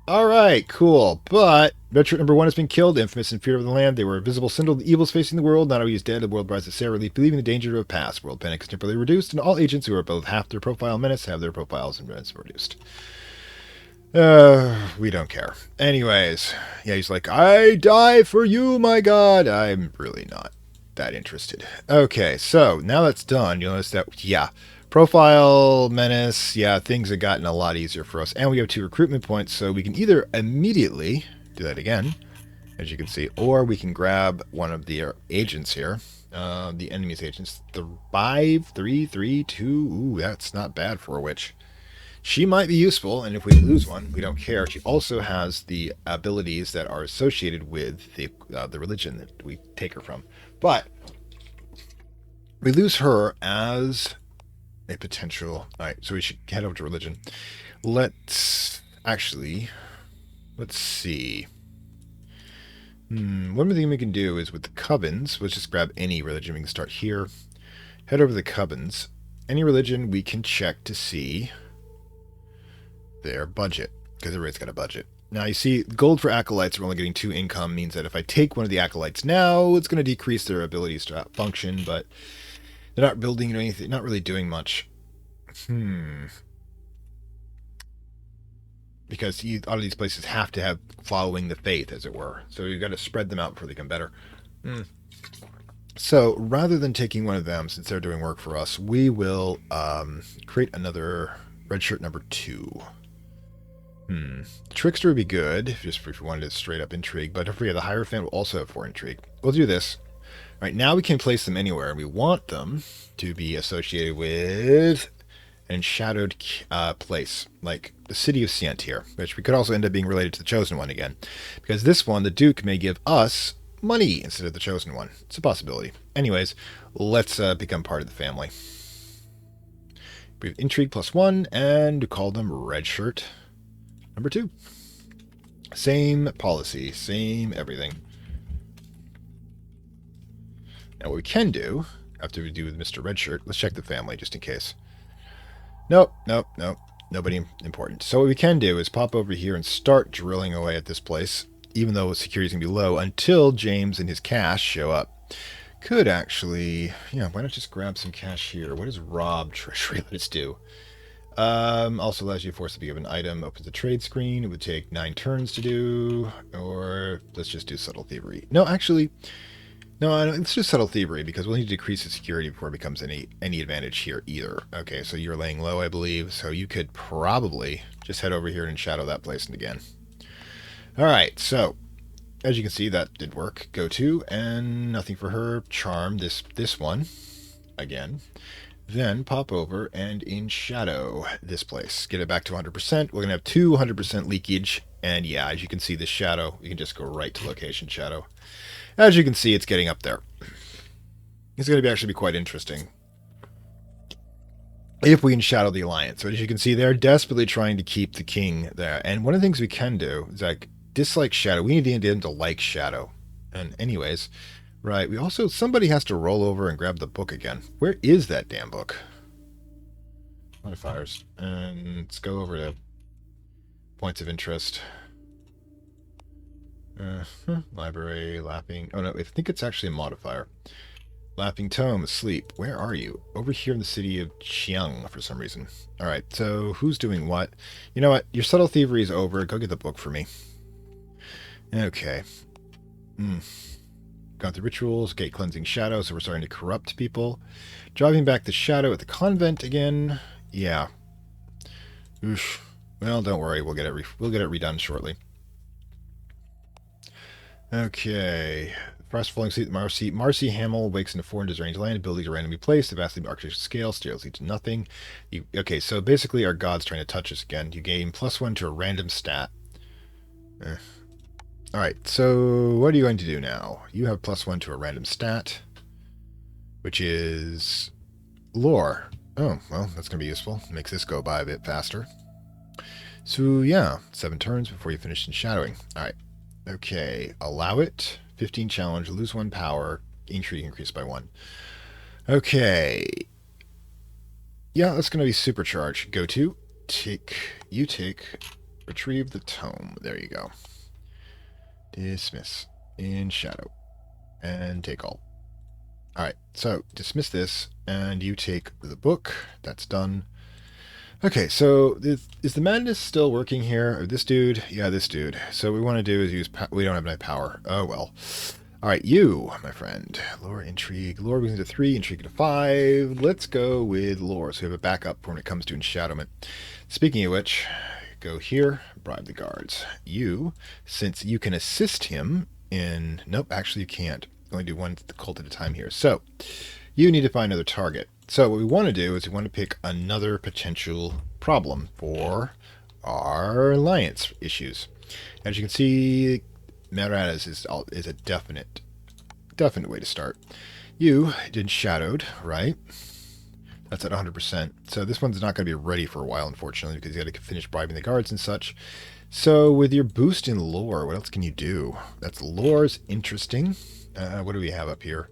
[SPEAKER 1] Alright, cool. But veteran number 1 has been killed, infamous in fear of the land. They were a visible symbol of the evils facing the world. Now he is dead, the world rises to Sarah relief, believing the danger to have passed. World panic is temporarily reduced, and all agents who are both half their profile menace have their profiles and menace reduced. We don't care. Anyways, yeah, he's like, I die for you, my god. I'm really not that interested. Okay, so now that's done. You'll notice that, yeah, profile, menace, yeah, things have gotten a lot easier for us. And we have 2 recruitment points, so we can either immediately do that again, as you can see, or we can grab one of the agents here, the enemy's agents. The 5, 3, 3, 2, ooh, that's not bad for a witch. She might be useful, and if we lose one, we don't care. She also has the abilities that are associated with the religion that we take her from. But we lose her as a potential... Alright, so we should head over to religion. Let's see. One more thing we can do is with the covens, let's just grab any religion. We can start here. Head over to the covens. Any religion we can check to see their budget, because everybody's got a budget. Now you see, gold for acolytes are only getting 2 income, means that if I take one of the acolytes now, it's going to decrease their abilities to function, but they're not building anything, not really doing much. Because a lot of these places have to have following the faith, as it were. So you've got to spread them out before they become better. So rather than taking one of them, since they're doing work for us, we will create another red shirt number 2. Trickster would be good, just if we wanted to straight up intrigue, but don't forget the Hierophant will also have 4 intrigue. We'll do this. Right now we can place them anywhere, and we want them to be associated with an enshadowed place, like the city of Sient here, which we could also end up being related to the Chosen One again. Because this one, the Duke may give us money instead of the Chosen One. It's a possibility. Anyways, let's become part of the family. We have intrigue +1, and call them red shirt number 2. Same policy, same everything. Now what we can do, after we do with Mr. Redshirt, let's check the family just in case. Nope. Nobody important. So what we can do is pop over here and start drilling away at this place, even though security's going to be low, until James and his cash show up. Could actually, yeah, why not just grab some cash here? What does rob treasury let us do? Also allows you to force to give an item, opens the trade screen. It would take 9 turns to do, or let's just do subtle thievery. No, actually, no, let's do subtle thievery because we'll need to decrease the security before it becomes any advantage here either. Okay, so you're laying low, I believe, so you could probably just head over here and shadow that place again. All right, so as you can see, that did work. Go to, and nothing for her. Charm this one again. Then pop over and in shadow this place. Get it back to 100%. We're going to have 200% leakage. And yeah, as you can see, this shadow, you can just go right to location shadow. As you can see, it's getting up there. It's going to actually be quite interesting if we can shadow the Alliance. So as you can see, they're desperately trying to keep the king there. And one of the things we can do is like dislike shadow. We need to get him to like shadow. And anyways, right, we also, somebody has to roll over and grab the book again. Where is that damn book? Modifiers. And let's go over to points of interest. Library, laughing. Oh no, I think it's actually a modifier. Laughing Tome, asleep. Where are you? Over here in the city of Chiang for some reason. Alright, so who's doing what? You know what? Your subtle thievery is over. Go get the book for me. Okay. Got the rituals, gate cleansing shadow, so we're starting to corrupt people. Driving back the shadow at the convent again. Yeah. Oof. Well, don't worry, we'll get it redone shortly. Okay. Frost falling asleep. Marcy Hamill wakes in a foreign disarranged land. Ability to randomly place. The vastly architectural scale. Steals lead to nothing. Okay, so basically our god's trying to touch us again. You gain +1 to a random stat. Alright, so what are you going to do now? You have +1 to a random stat, which is lore. Oh, well, that's going to be useful. Makes this go by a bit faster. So, yeah, 7 turns before you finish in shadowing. Alright, okay, allow it. 15 challenge, lose 1 power, intrigue increased by 1. Okay. Yeah, that's going to be supercharged. Go to, retrieve the tome. There you go. Dismiss in shadow and take all. Alright, so dismiss this and you take the book. That's done. Okay, so is the madness still working here? Or this dude? Yeah, this dude. So what we want to do is use we don't have enough power. Oh well. Alright, you, my friend. Lore, intrigue. Lore goes into 3, intrigue to 5. Let's go with lore. So we have a backup when it comes to enshadowment. Speaking of which, go here, bribe the guards. You, since you can assist him in... Nope, actually you can't. Only do 1 cult at a time here. So, you need to find another target. So what we want to do is we want to pick another potential problem for our alliance issues. As you can see, Maradas is a definite way to start. You did shadowed, right? That's at 100%. So this one's not going to be ready for a while, unfortunately, because you got to finish bribing the guards and such. So with your boost in lore, what else can you do? That's lore's interesting. What do we have up here?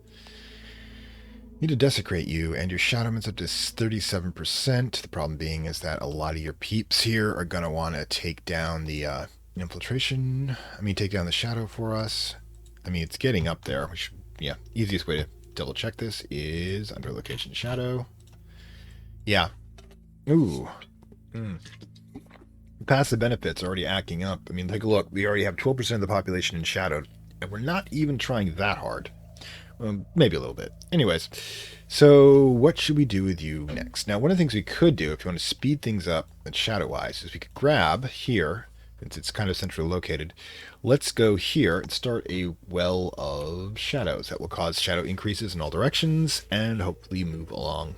[SPEAKER 1] Need to desecrate you, and your shadowment's up to 37%. The problem being is that a lot of your peeps here are going to want to take down the infiltration. Take down the shadow for us. It's getting up there. Which, yeah, easiest way to double check this is under location shadow. Yeah. Ooh. Passive benefits are already acting up. Take a look. We already have 12% of the population in shadowed, and we're not even trying that hard. Maybe a little bit. Anyways, so what should we do with you next? Now, one of the things we could do, if you want to speed things up and shadow-wise, is we could grab here, since it's kind of centrally located. Let's go here and start a well of shadows that will cause shadow increases in all directions and hopefully move along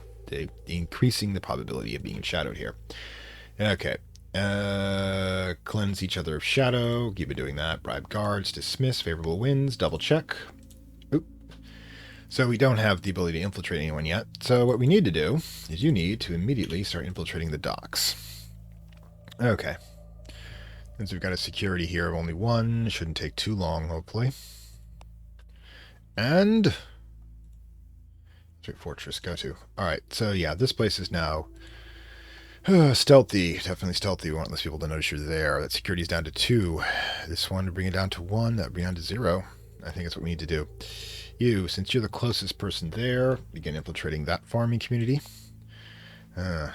[SPEAKER 1] increasing the probability of being shadowed here. Okay. Cleanse each other of shadow. Keep it doing that. Bribe guards. Dismiss. Favorable winds. Double check. Oop. So we don't have the ability to infiltrate anyone yet. So what we need to do is you need to immediately start infiltrating the docks. Okay. Since we've got a security here of only one, shouldn't take too long, hopefully. And Fortress, go to. Alright, so yeah, this place is now stealthy. Definitely stealthy. We want less people to notice you're there. That security's down to 2. This one, to bring it down to 1, that would bring it down to 0. I think that's what we need to do. You, since you're the closest person there, begin infiltrating that farming community.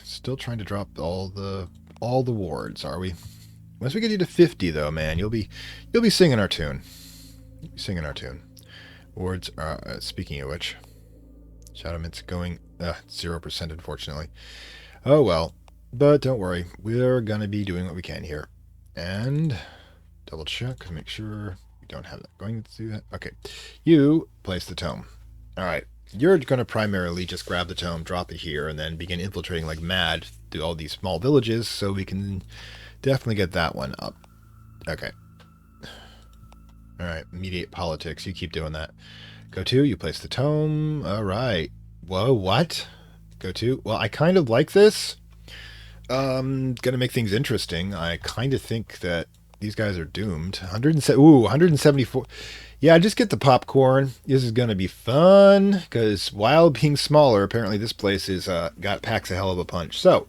[SPEAKER 1] Still trying to drop all the wards, are we? Once we get you to 50, though, man, you'll be singing our tune. You'll be singing our tune. Wards, speaking of which, Shadowment's going 0%, unfortunately. Oh well, but don't worry, we're gonna be doing what we can here. And double check, make sure we don't have that. Going to do that. Okay, you place the tome. All right, you're gonna primarily just grab the tome, drop it here, and then begin infiltrating like mad through all these small villages, so we can definitely get that one up. Okay. All right, mediate politics. You keep doing that. Go to, you place the tome. All right. Whoa, what? Go to. Well, I kind of like this. Gonna make things interesting. I kind of think that these guys are doomed. 174. Yeah, just get the popcorn. This is gonna be fun because while being smaller, apparently this place is packs a hell of a punch. So,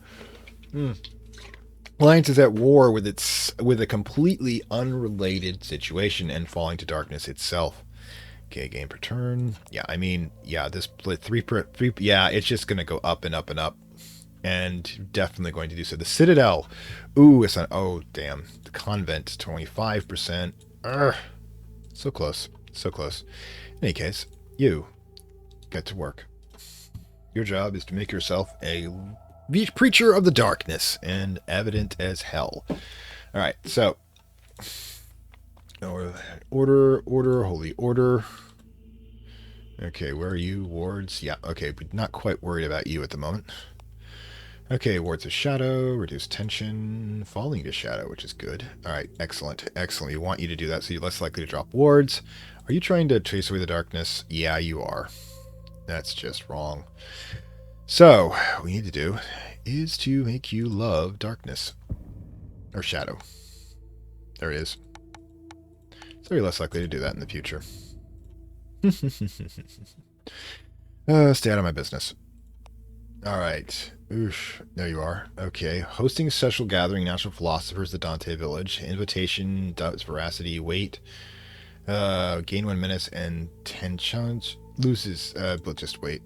[SPEAKER 1] Alliance is at war with a completely unrelated situation and falling to darkness itself. Okay, game per turn. Yeah, I mean, yeah, this split 3. Yeah, it's just gonna go up and up and up, and definitely going to do so. The Citadel. Ooh, it's not. Oh, damn. The Convent 25%. So close, so close. In any case, you get to work. Your job is to make yourself a preacher of the darkness and evident as hell. All right, so order, holy order. Okay, where are you? Wards? Yeah, okay, but not quite worried about you at the moment. Okay, wards of shadow, reduce tension, falling to shadow, which is good. All right, excellent, excellent. We want you to do that so you're less likely to drop wards. Are you trying to chase away the darkness? Yeah, you are. That's just wrong. So, what we need to do is to make you love darkness. Or shadow. There it is. So you're less likely to do that in the future. Stay out of my business. Alright. Oosh. There you are. Okay. Hosting a social gathering, natural philosophers, the Dante Village. Invitation, doubts veracity, wait. Gain 1 menace and 10 challenge. Loses, but just wait.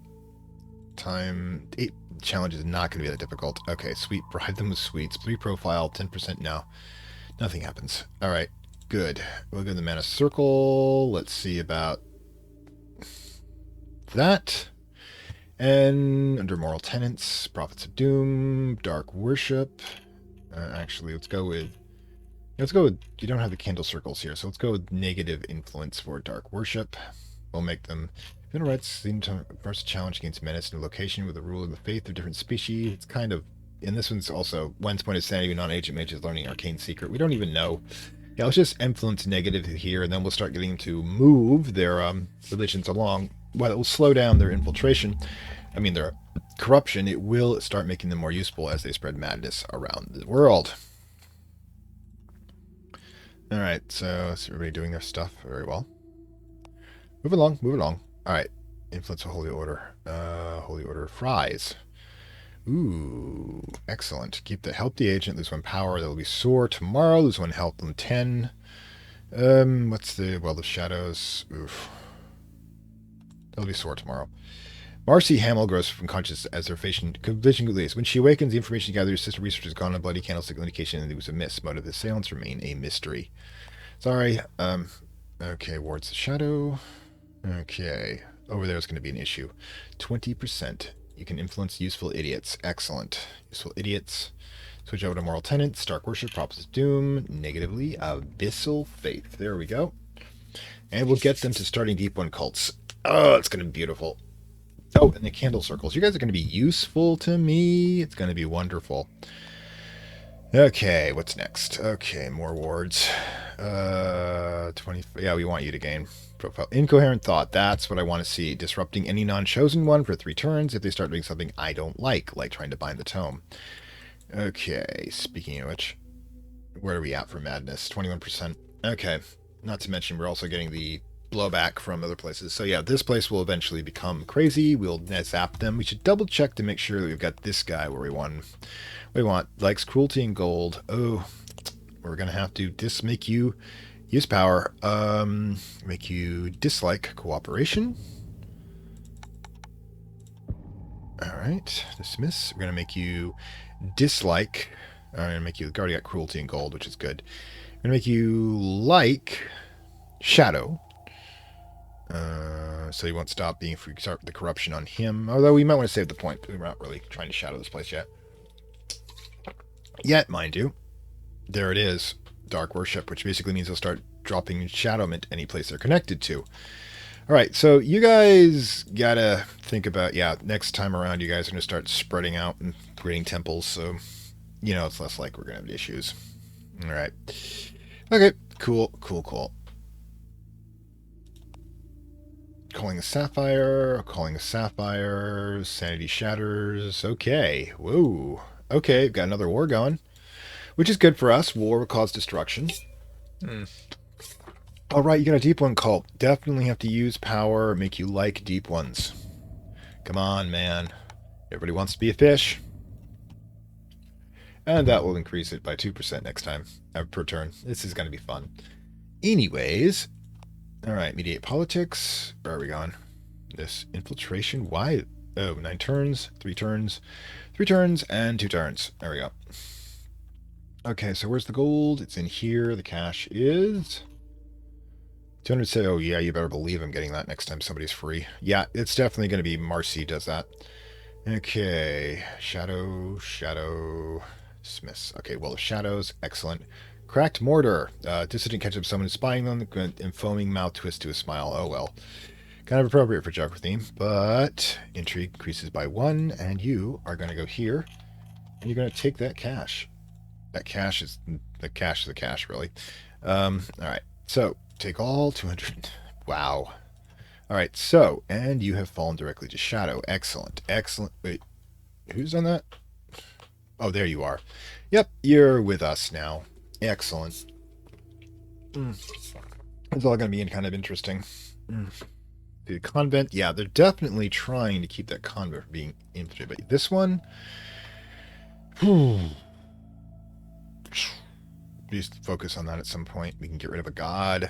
[SPEAKER 1] Time 8 challenge is not going to be that difficult. Okay, sweet. Bribe them with sweets. 3 profile, 10% now. Nothing happens. Alright, good. We'll give the mana circle. Let's see about that. And under moral tenets, prophets of doom, dark worship. Actually, let's go with you don't have the candle circles here, so let's go with negative influence for dark worship. We'll make them Mineral rights seem to first challenge against menace in a location with a rule of the faith of different species. It's kind of, and this one's also one's point of sanity, non-agent mages learning arcane secret. We don't even know. Yeah, let's just influence negative here, and then we'll start getting them to move their religions along. While it will slow down their infiltration, I mean their corruption, it will start making them more useful as they spread madness around the world. All right, so is everybody doing their stuff very well? Move along, move along. All right, influence a holy order. Holy order fries. Ooh, excellent. Help the agent lose 1 power. That will be sore tomorrow. Lose 1 health on 10. What's the World of Shadows? Oof. That'll be sore tomorrow. Marcy Hamill grows from consciousness as her vision released. When she awakens, the information gathered, system research is gone, a bloody candlestick indication that it was a miss. Motive of the assailants remain a mystery. Sorry. Okay, wards the shadow. Okay. Over there is going to be an issue. 20%. You can influence useful idiots. Excellent. Useful idiots. Switch over to moral tenets, dark worship, prophets of doom, negatively, abyssal faith. There we go. And we'll get them to starting deep one cults. Oh, it's going to be beautiful. Oh, and the candle circles. You guys are going to be useful to me. It's going to be wonderful. Okay, what's next? Okay, more wards. 20. Yeah, we want you to gain profile. Incoherent thought. That's what I want to see. Disrupting any non-chosen one for 3 turns if they start doing something I don't like trying to bind the tome. Okay, speaking of which, where are we at for madness? 21%. Okay, not to mention we're also getting the blowback from other places. So yeah, this place will eventually become crazy. We'll zap them. We should double check to make sure that we've got this guy where we want. Likes cruelty and gold. Oh, we're gonna have to make you use power. Make you dislike cooperation. All right, dismiss. We're gonna make you dislike. I'm gonna make you already got cruelty and gold, which is good. I'm gonna make you like shadow. So you won't stop being if we start the corruption on him. Although we might want to save the point, but we're not really trying to shadow this place yet. Yet, mind you, there it is, Dark Worship, which basically means they'll start dropping Shadowment any place they're connected to. All right, so you guys gotta think about, next time around you guys are gonna start spreading out and creating temples, so it's less like we're gonna have issues. All right. Okay, cool. Calling a sapphire, sanity shatters. Okay, whoa. Okay, got another war going, which is good for us. War will cause destruction. All right, you got a deep one cult. Definitely have to use power, make you like deep ones. Come on, man. Everybody wants to be a fish. And that will increase it by 2% next time, per turn. This is going to be fun. Anyways, all right, mediate politics. Where are we going? This infiltration. Why? Oh, 9 turns, 3 turns, 3 turns, and 2 turns. There we go. Okay, so where's the gold? It's in here. The cash is 200. Say, oh yeah, you better believe I'm getting that next time somebody's free. Yeah, it's definitely going to be Marcy does that. Okay, shadow, dismiss. Okay, well, the shadows, excellent. Cracked mortar. Dissident catches someone spying on them, and foaming mouth twist to a smile. Oh well. Kind of appropriate for Joker theme, but intrigue increases by 1, and you are going to go here, and you're going to take that cash. That cash is the cash, really. All right, so take all 200. Wow. All right, so, and you have fallen directly to shadow. Excellent. Wait, who's done that? Oh, there you are. Yep, you're with us now. Excellent. It's all going to be kind of interesting. The convent, yeah, they're definitely trying to keep that convent from being infiltrated. But this one, just focus on that at some point. We can get rid of a god.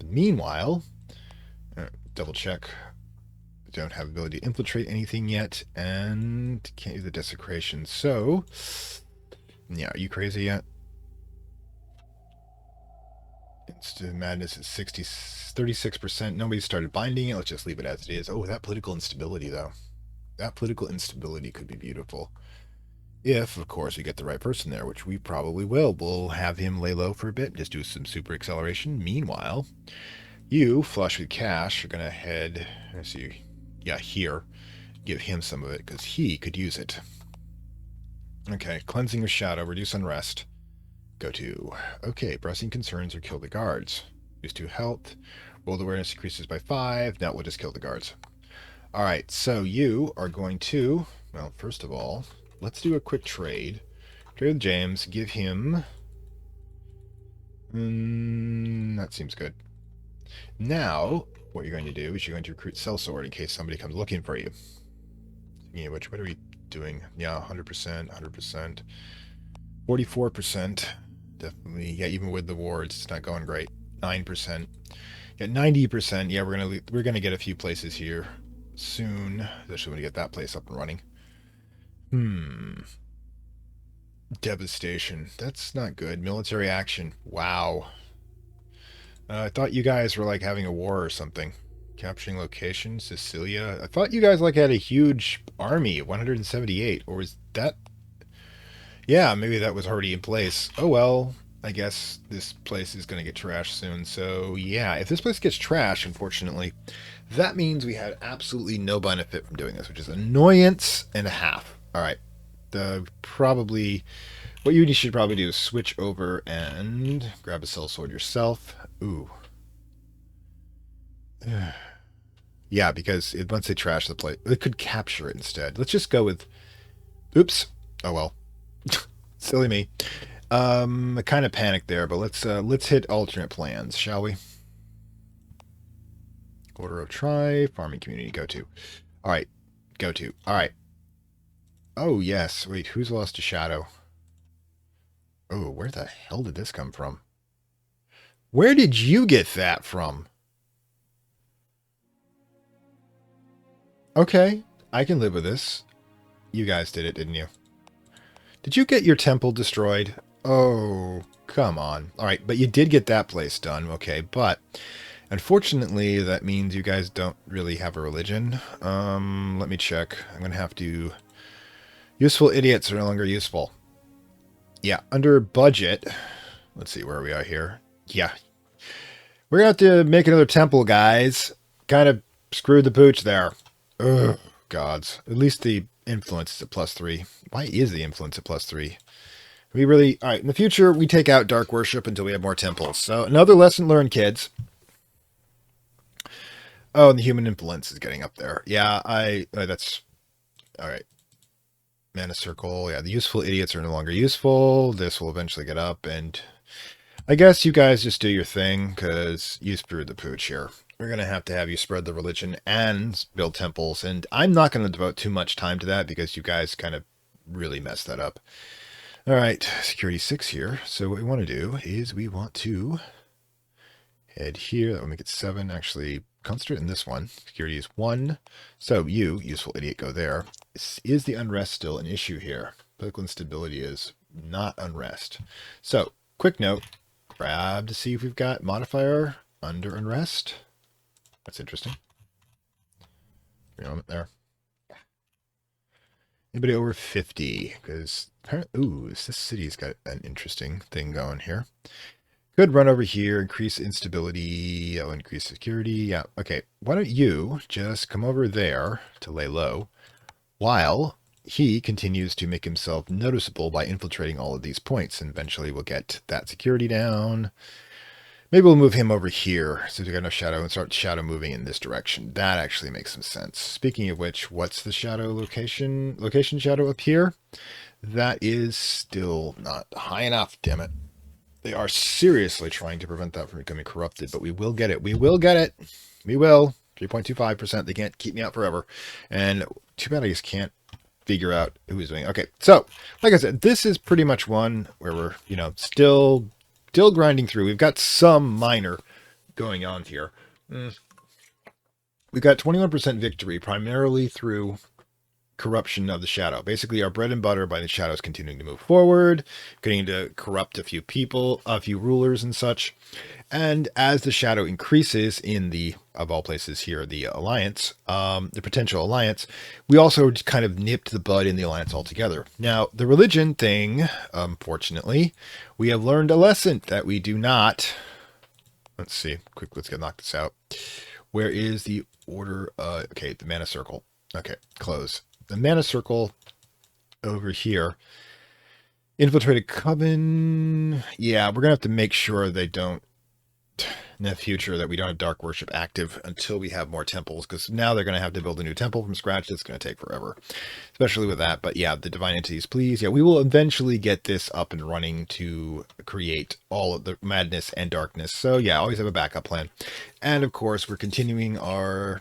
[SPEAKER 1] Meanwhile, double check. Don't have ability to infiltrate anything yet, and can't use the desecration. So, yeah, are you crazy yet? Instant madness is 36%. Nobody started binding it. Let's just leave it as it is. Oh, that political instability, though. That political instability could be beautiful. If, of course, we get the right person there, which we probably will. We'll have him lay low for a bit, just do some super acceleration. Meanwhile, you, flush with cash, are going to head, let's see, here. Give him some of it, because he could use it. Okay, cleansing of shadow, reduce unrest. Go to, okay, pressing concerns or kill the guards. Use 2 health. World awareness increases by 5. That will just kill the guards. Alright, so you are going to, well, first of all, let's do a quick trade. Trade with James, give him, that seems good. Now, what you're going to do is you're going to recruit sellsword in case somebody comes looking for you. What are we doing? Yeah, 100%, 100%. 44%. Definitely, yeah, even with the wards, it's not going great. 9%. Yeah, 90%. Yeah, we're gonna get a few places here soon. Especially when we get that place up and running. Devastation. That's not good. Military action. Wow. I thought you guys were like having a war or something. Capturing location, Sicilia. I thought you guys like had a huge army, 178, or was that? Yeah, maybe that was already in place. Oh well. I guess this place is going to get trashed soon. So, yeah, if this place gets trashed, unfortunately, that means we had absolutely no benefit from doing this, which is annoyance and a half. All right. Probably what you should probably do is switch over and grab a sellsword yourself. Ooh. Yeah, because once they trash the place, they could capture it instead. Let's just go with. Oops. Oh well. Silly me. I kind of panicked there, but let's hit alternate plans, shall we? Order of try, farming community, go to. All right, go to. All right. Oh yes. Wait, who's lost a shadow? Oh, where the hell did this come from? Where did you get that from? Okay, I can live with this. You guys did it, didn't you? Did you get your temple destroyed? Oh, come on. All right, but you did get that place done. Okay, but unfortunately, that means you guys don't really have a religion. Let me check. I'm going to have to... Useful idiots are no longer useful. Yeah, under budget. Let's see where we are here. Yeah. We're going to have to make another temple, guys. Kind of screwed the pooch there. Ugh, gods. At least the influence is at +3. Why is the influence at +3? We really... All right, in the future, we take out dark worship until we have more temples. So another lesson learned, kids. Oh, and the human influence is getting up there. Yeah, that's... All right. Mana circle. Yeah, the useful idiots are no longer useful. This will eventually get up, and I guess you guys just do your thing, because you screwed the pooch here. We're going to have you spread the religion and build temples, and I'm not going to devote too much time to that, because you guys kind of really messed that up. All right, security 6 here. So what we want to do is we want to head here. That will make it 7. Actually, concentrate in this one. Security is 1. So you, useful idiot, go there. Is the unrest still an issue here? Political instability is not unrest. So, quick note. Grab to see if we've got modifier under unrest. That's interesting. Give me a moment there. Anybody over 50? Because apparently, ooh, this city's got an interesting thing going here. Could run over here, increase instability, oh, increase security. Yeah, okay. Why don't you just come over there to lay low while he continues to make himself noticeable by infiltrating all of these points, and eventually we'll get that security down. Maybe we'll move him over here so we got no shadow and start shadow moving in this direction. That actually makes some sense. Speaking of which, what's the shadow location? Location shadow up here? That is still not high enough, damn it. They are seriously trying to prevent that from becoming corrupted, but we will get it. We will get it. We will. 3.25%. They can't keep me out forever. And too bad I just can't figure out who's doing it. Okay, so, like I said, this is pretty much one where we're, still grinding through. We've got some minor going on here. We've got 21% victory, primarily through corruption of the shadow. Basically, our bread and butter by the shadows continuing to move forward, getting to corrupt a few people, a few rulers and such. And as the shadow increases in the, of all places here, the alliance, the potential alliance, we also kind of nipped the bud in the alliance altogether. Now, the religion thing, unfortunately, we have learned a lesson that we do not... Let's see. Quick, let's knock this out. Where is the order? Okay, the mana circle. Okay, close. The mana circle over here. Infiltrated coven. Yeah, we're going to have to make sure they don't, in the future, that we don't have dark worship active until we have more temples, because now they're going to have to build a new temple from scratch. It's going to take forever, especially with that. But yeah, the divine entities, please. Yeah, we will eventually get this up and running to create all of the madness and darkness. So yeah, always have a backup plan. And of course, we're continuing our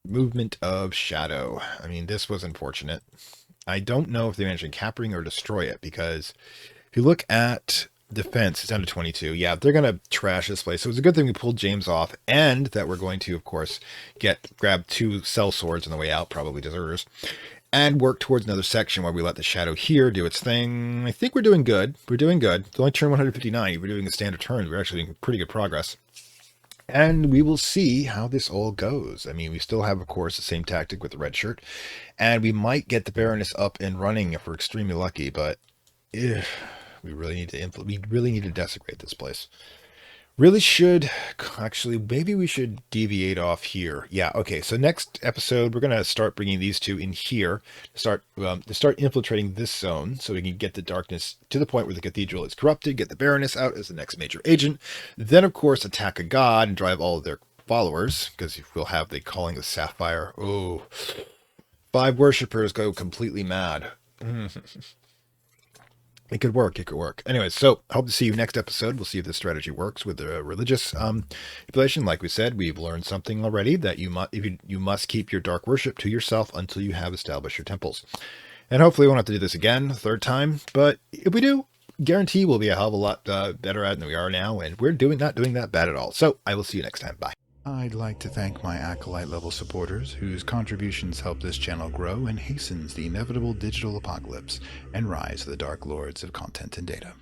[SPEAKER 1] movement of shadow. I mean, this was unfortunate. I don't know if they managed to capturing or destroy it, because if you look at defense, it's down to 22. Yeah, they're going to trash this place. So it's a good thing we pulled James off, and that we're going to, of course, grab 2 cell swords on the way out, probably deserters, and work towards another section where we let the shadow here do its thing. I think we're doing good. We're doing good. It's only turn 159. We're doing a standard turn. We're actually doing pretty good progress. And we will see how this all goes. I mean, we still have, of course, the same tactic with the red shirt. And we might get the Baroness up and running if we're extremely lucky. But We really need to we really need to desecrate this place. Really should, actually, maybe we should deviate off here. Yeah, okay, so next episode, we're going to start bringing these two in here to start infiltrating this zone so we can get the darkness to the point where the cathedral is corrupted, get the Baroness out as the next major agent, then, of course, attack a god and drive all of their followers, because we'll have the Calling of Sapphire. Oh, 5 worshippers go completely mad. It could work. It could work. Anyways, so hope to see you next episode. We'll see if this strategy works with the religious population. Like we said, we've learned something already that you must keep your dark worship to yourself until you have established your temples. And hopefully we won't have to do this again a third time. But if we do, guarantee we'll be a hell of a lot better at it than we are now. And we're not doing that bad at all. So I will see you next time. Bye. I'd like to thank my Acolyte level supporters whose contributions help this channel grow and hastens the inevitable digital apocalypse and rise of the Dark Lords of Content and Data.